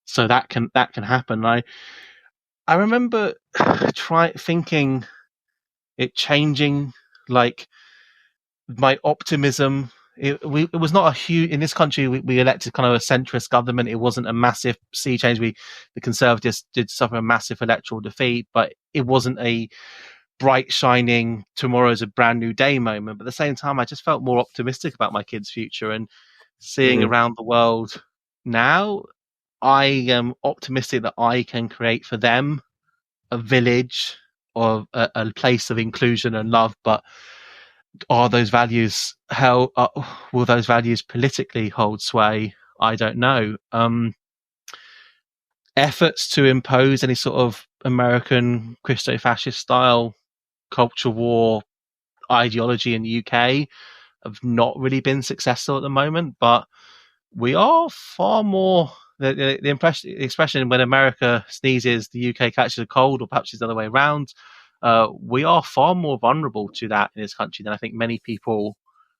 C: So that can happen. I remember thinking it changing, like, my optimism. It was not a huge, in this country we elected kind of a centrist government. It wasn't a massive sea change. The Conservatives did suffer a massive electoral defeat, but it wasn't a bright shining tomorrow's a brand new day moment. But at the same time, I just felt more optimistic about my kids' future, and seeing around the world now, I am optimistic that I can create for them a village or a place of inclusion and love. But are those values, will those values politically hold sway? I don't know. Efforts to impose any sort of American Christo-fascist style culture war ideology in the UK have not really been successful at the moment, but we are far more the expression when America sneezes, the UK catches a cold, or perhaps it's the other way around. We are far more vulnerable to that in this country than I think many people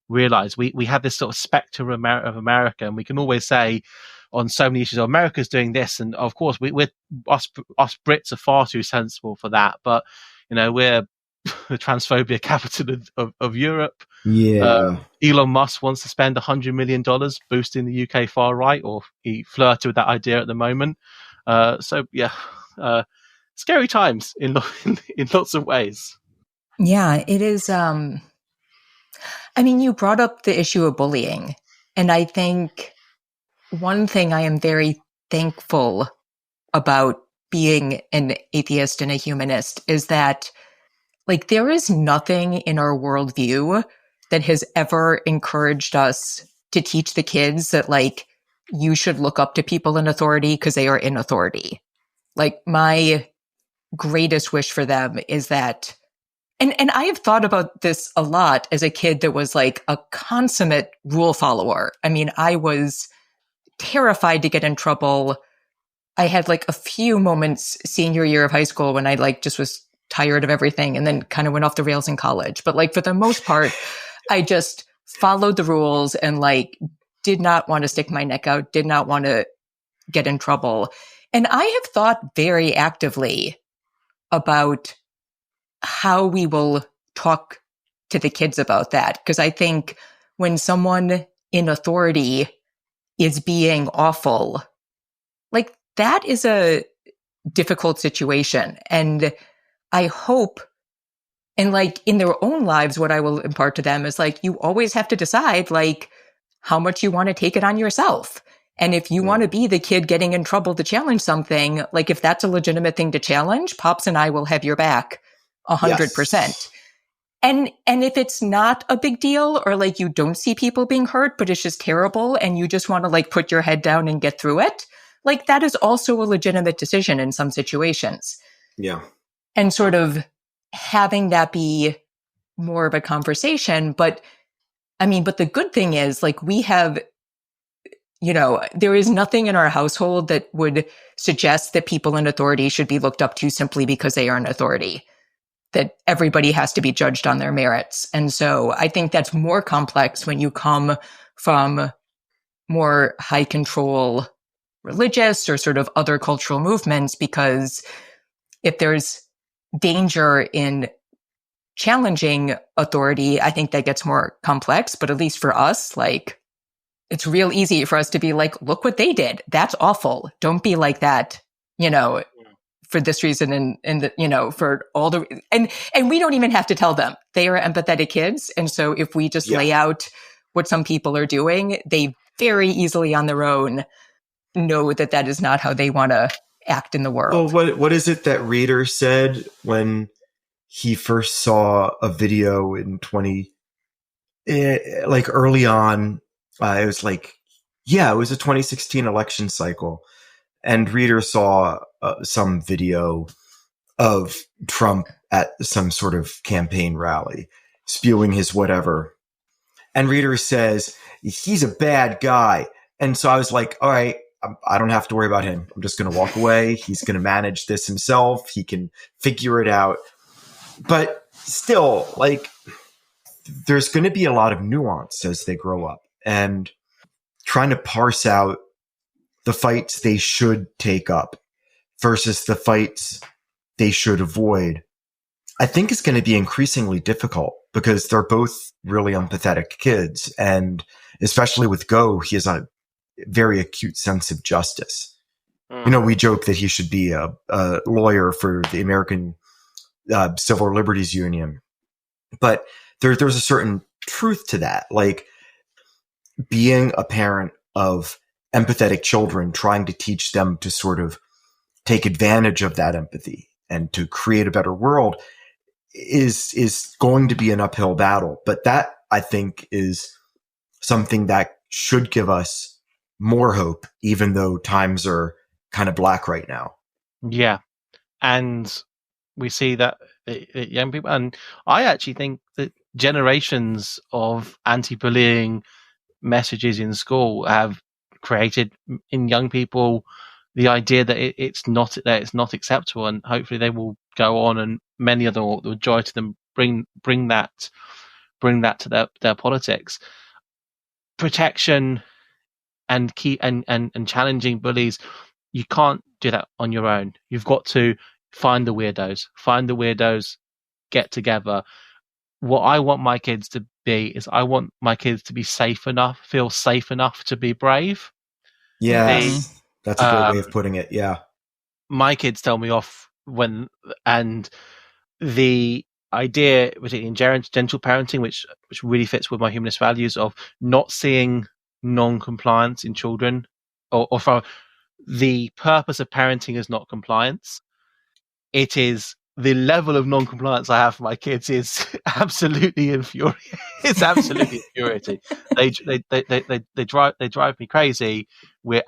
C: realize. We have this sort of spectre of America, and we can always say on so many issues, America's doing this, and of course we're us Brits are far too sensible for that. But we're the transphobia capital of Europe.
B: Yeah.
C: Elon Musk wants to spend $100 million boosting the UK far right, or he flirted with that idea at the moment. Scary times in lots of ways.
A: Yeah, it is. You brought up the issue of bullying, and I think one thing I am very thankful about being an atheist and a humanist is that, like, there is nothing in our worldview that has ever encouraged us to teach the kids that, like, you should look up to people in authority because they are in authority. Like, my greatest wish for them is that, and I have thought about this a lot as a kid that was like a consummate rule follower. I was terrified to get in trouble. I had like a few moments senior year of high school when I like just was tired of everything and then kind of went off the rails in college. But like for the most part, I just followed the rules and like did not want to stick my neck out, did not want to get in trouble. And I have thought very actively about how we will talk to the kids about that. Because I think when someone in authority is being awful, like that is a difficult situation. And I hope, and like in their own lives, what I will impart to them is like, you always have to decide like how much you want to take it on yourself. And if you want to be the kid getting in trouble to challenge something, like if that's a legitimate thing to challenge, Pops and I will have your back 100%. Yes. And if it's not a big deal, or like you don't see people being hurt, but it's just terrible and you just want to like put your head down and get through it, like that is also a legitimate decision in some situations.
B: Yeah.
A: and sort of having that be more of a conversation. But the good thing is, like, we have, there is nothing in our household that would suggest that people in authority should be looked up to simply because they are in authority, that everybody has to be judged on their merits. And so I think that's more complex when you come from more high control religious or sort of other cultural movements, because if there's danger in challenging authority, I think that gets more complex. But at least for us, like, it's real easy for us to be like, look what they did. That's awful. Don't be like that, for this reason and for all the, and we don't even have to tell them. They are empathetic kids. And so if we just lay out what some people are doing, they very easily on their own know that that is not how they want to act in the world.
B: Well, what is it that Reader said when he first saw a video in early on? It was it was a 2016 election cycle, and Reader saw some video of Trump at some sort of campaign rally spewing his whatever. And Reader says, he's a bad guy. And so I was like, all right, I don't have to worry about him. I'm just going to walk away. He's going to manage this himself. He can figure it out. But still, there's going to be a lot of nuance as they grow up, and trying to parse out the fights they should take up versus the fights they should avoid, I think is going to be increasingly difficult, because they're both really empathetic kids. And especially with Go, he has a very acute sense of justice. We joke that he should be a lawyer for the American Civil Liberties Union. But there's a certain truth to that. Like, being a parent of empathetic children, trying to teach them to sort of take advantage of that empathy and to create a better world is going to be an uphill battle. But that, I think, is something that should give us more hope, even though times are kind of black right now.
C: Yeah. And we see that young people, and I actually think that generations of anti-bullying messages in school have created in young people the idea that it's not acceptable, and hopefully they will go on, and many of them will joy to them bring that to their politics. Protection and challenging bullies, you can't do that on your own. You've got to find the weirdos, get together. What I want my kids to be is, I want my kids to be feel safe enough to be brave.
B: Yeah, that's a great way of putting it. Yeah.
C: My kids tell me off and the idea, particularly in gentle parenting, which really fits with my humanist values of not seeing non-compliance in children, or for the purpose of parenting is not compliance. It is the level of non-compliance I have for my kids is absolutely infuriating. It's absolutely infuriating. They drive me crazy.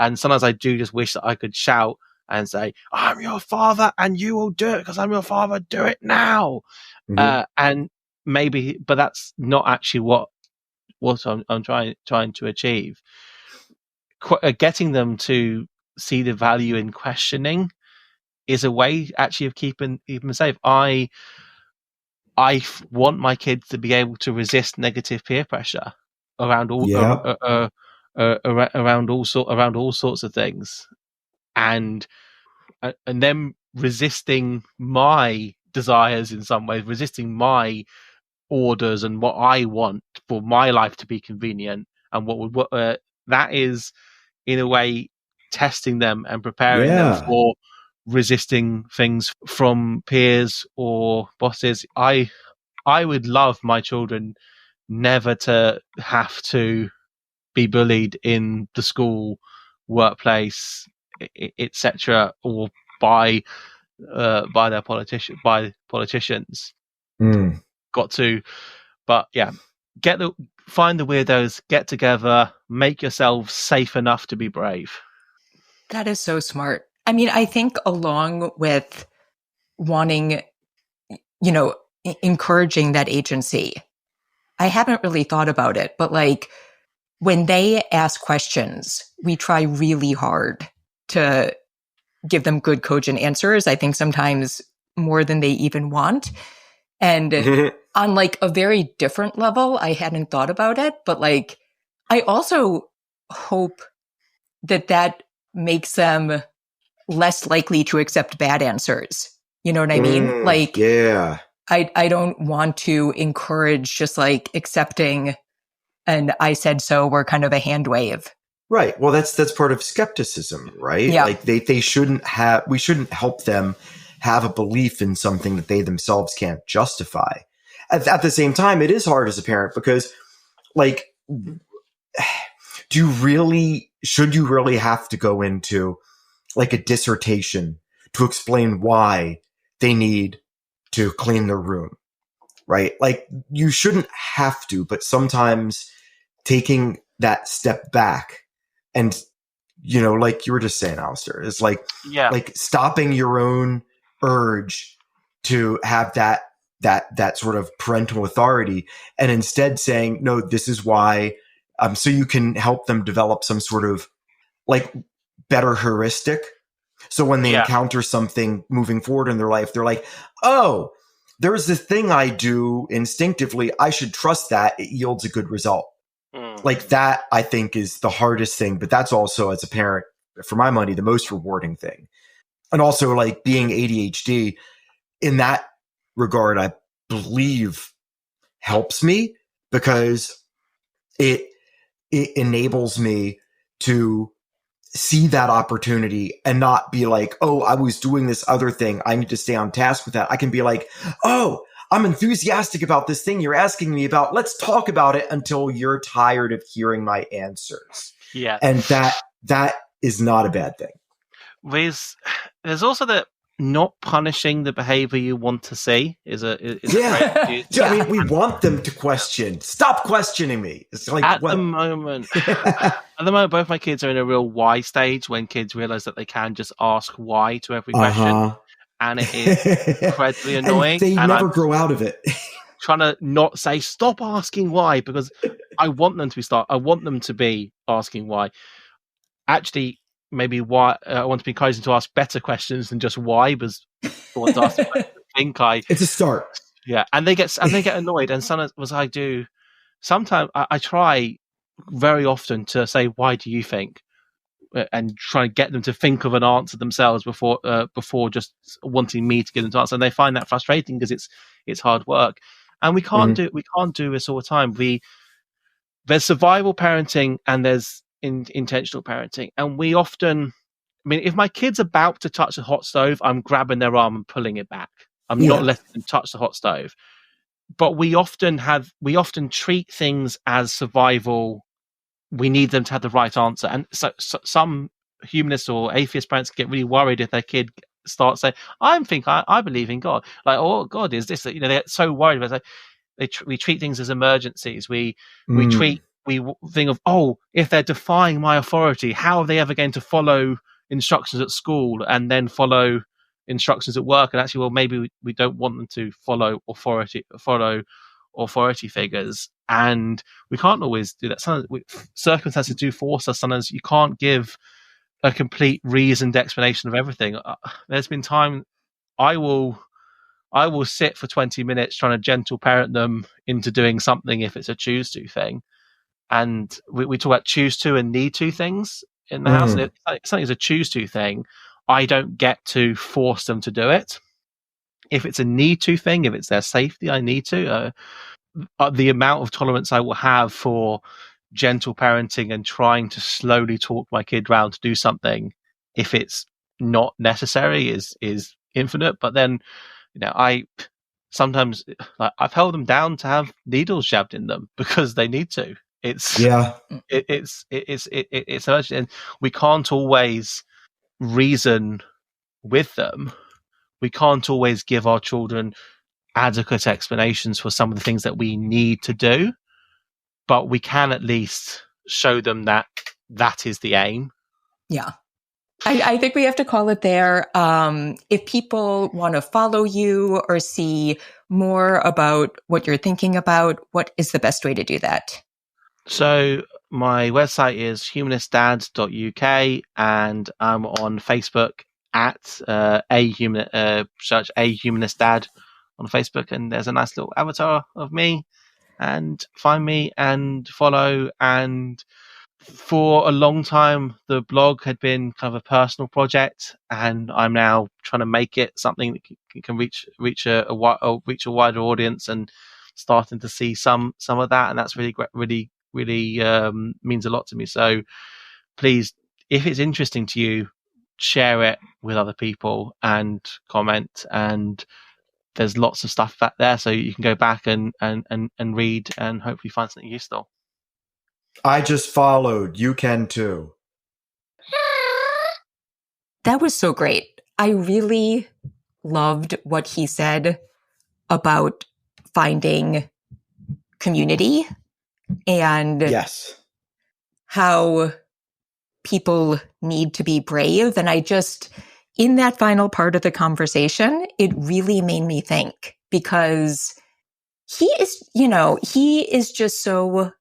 C: And sometimes I do just wish that I could shout and say, "I'm your father, and you will do it because I'm your father. Do it now." Mm-hmm. And maybe, but that's not actually what I'm trying to achieve. Getting them to see the value in questioning is a way actually of keeping them safe. I want my kids to be able to resist negative peer pressure around all around all sorts of things, and them resisting my desires in some ways, resisting my orders and what I want for my life to be convenient, and what that is in a way testing them and preparing them for resisting things from peers or bosses. I would love my children never to have to be bullied in the school, workplace, etc., or by politicians. Got to, but yeah, find the weirdos, get together, make yourselves safe enough to be brave.
A: That is so smart. I mean, I think along with wanting encouraging that agency. I haven't really thought about it, but like when they ask questions, we try really hard to give them good, cogent answers. I think sometimes more than they even want. And on like a very different level, I hadn't thought about it, but like I also hope that makes them less likely to accept bad answers. You know what I mean? Like,
B: yeah.
A: I don't want to encourage just like accepting and I said so, we're kind of a hand wave.
B: Right. Well, that's part of skepticism, right?
A: Yeah.
B: Like we shouldn't help them have a belief in something that they themselves can't justify. At the same time, it is hard as a parent because like, should you really have to go into like a dissertation to explain why they need to clean their room, right? Like you shouldn't have to, but sometimes taking that step back and, like you were just saying, Alastair, is like stopping your own urge to have that sort of parental authority and instead saying, no, this is why, so you can help them develop some sort of like better heuristic. So when they encounter something moving forward in their life, they're like, oh, there's this thing I do instinctively. I should trust that. It yields a good result. Like that, I think, is the hardest thing. But that's also, as a parent, for my money, the most rewarding thing. And also like being ADHD in that regard, I believe helps me because it enables me to see that opportunity and not be like, oh, I was doing this other thing. I need to stay on task with that. I can be like, oh, I'm enthusiastic about this thing you're asking me about. Let's talk about it until you're tired of hearing my answers.
C: Yeah.
B: And that is not a bad thing.
C: There's also the not punishing the behavior you want to see is a
B: I mean, we want them to question. Stop questioning me. It's like
C: at the moment, both my kids are in a real why stage when kids realize that they can just ask why to every question, and it is incredibly annoying.
B: And they never grow out of it.
C: Trying to not say stop asking why because I want them to be asking why. Actually, maybe why I want to be encouraging to ask better questions than just why, because the ones asked
B: it's a start.
C: Yeah, and they get annoyed, and sometimes I do. Sometimes I try very often to say, "Why do you think?" and try to get them to think of an answer themselves before just wanting me to give them to answer. And they find that frustrating because it's hard work, and we can't do this all the time. There's survival parenting and there's intentional parenting, and we often, I mean, if my kid's about to touch the hot stove, I'm grabbing their arm and pulling it back. I'm not letting them touch the hot stove. But we often treat things as survival. We need them to have the right answer, and so some humanist or atheist parents get really worried if their kid starts saying, I believe in God." Like, oh, God is this? They get so worried about it. We treat things as emergencies. We think of, oh, if they're defying my authority, how are they ever going to follow instructions at school and then follow instructions at work? And actually, well, maybe we don't want them to follow authority figures, and we can't always do that. Sometimes circumstances do force us. Sometimes you can't give a complete reasoned explanation of everything. There's been time I will sit for 20 minutes trying to gentle parent them into doing something if it's a choose to thing. And we talk about choose to and need to things in the house. And if something's a choose to thing, I don't get to force them to do it. If it's a need to thing, if it's their safety, I need to. The amount of tolerance I will have for gentle parenting and trying to slowly talk my kid round to do something, if it's not necessary, is infinite. But then, I sometimes I've held them down to have needles jabbed in them because they need to. It's urgent, and we can't always reason with them. We can't always give our children adequate explanations for some of the things that we need to do, but we can at least show them that is the aim.
A: Yeah. I think we have to call it there. If people want to follow you or see more about what you're thinking about, what is the best way to do that?
C: So my website is humanistdad.uk, and I'm on Facebook at search a humanist dad on Facebook, and there's a nice little avatar of me, and find me and follow. And for a long time, the blog had been kind of a personal project, and I'm now trying to make it something that can reach a wider audience, and starting to see some of that, and that's really means a lot to me. So please, if it's interesting to you, share it with other people and comment. And there's lots of stuff back there, so you can go back and read and hopefully find something useful.
B: I just followed. You can too.
A: That was so great. I really loved what he said about finding community and
B: yes,
A: how people need to be brave. And in that final part of the conversation, it really made me think, because he is just so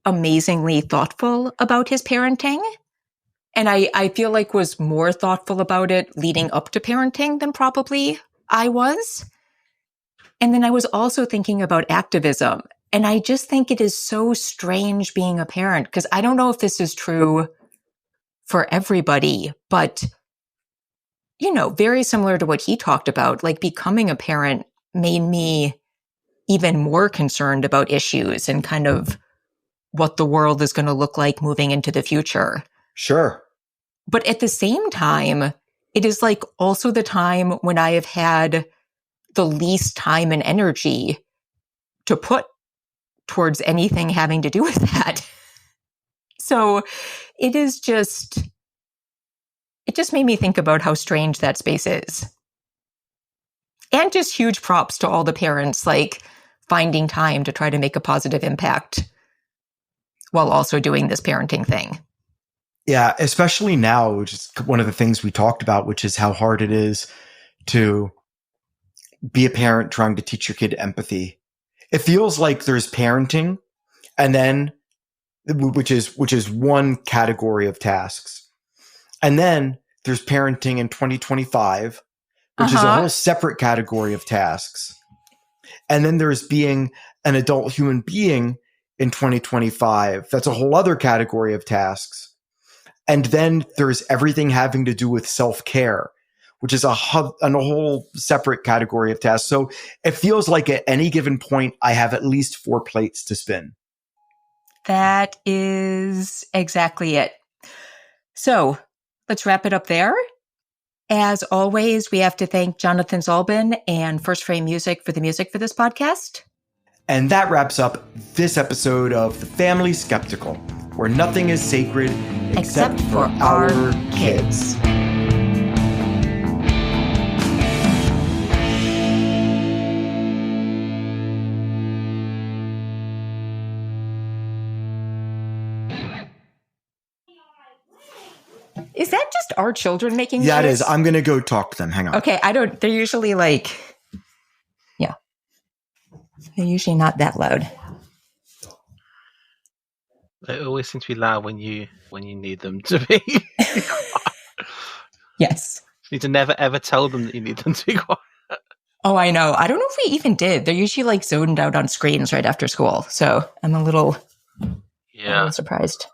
A: amazingly thoughtful about his parenting. And I feel like was more thoughtful about it leading up to parenting than probably I was. And then I was also thinking about activism. And I just think it is so strange being a parent, because I don't know if this is true for everybody, but, very similar to what he talked about, like becoming a parent made me even more concerned about issues and kind of what the world is going to look like moving into the future.
B: Sure.
A: But at the same time, it is like also the time when I have had the least time and energy to put towards anything having to do with that. So it just made me think about how strange that space is. And just huge props to all the parents, like finding time to try to make a positive impact while also doing this parenting thing.
B: Yeah, especially now, which is one of the things we talked about, which is how hard it is to be a parent trying to teach your kid empathy. It feels like there's parenting, and then which is one category of tasks. And then there's parenting in 2025, which is a whole separate category of tasks. And then there's being an adult human being in 2025. That's a whole other category of tasks. And then there's everything having to do with self-care, which is a whole separate category of tasks. So it feels like at any given point, I have at least 4 plates to spin.
A: That is exactly it. So let's wrap it up there. As always, we have to thank Jonathan Zalbin and First Frame Music for the music for this podcast.
B: And that wraps up this episode of The Family Skeptical, where nothing is sacred except for our kids.
A: Is that just our children making noise?
B: Yeah, it is. I'm going to go talk to them. Hang on.
A: Okay, they're usually they're usually not that loud.
C: They always seem to be loud when you need them to be.
A: Yes.
C: You need to never ever tell them that you need them to be quiet.
A: Oh, I know. I don't know if we even did. They're usually zoned out on screens right after school. So I'm a little surprised.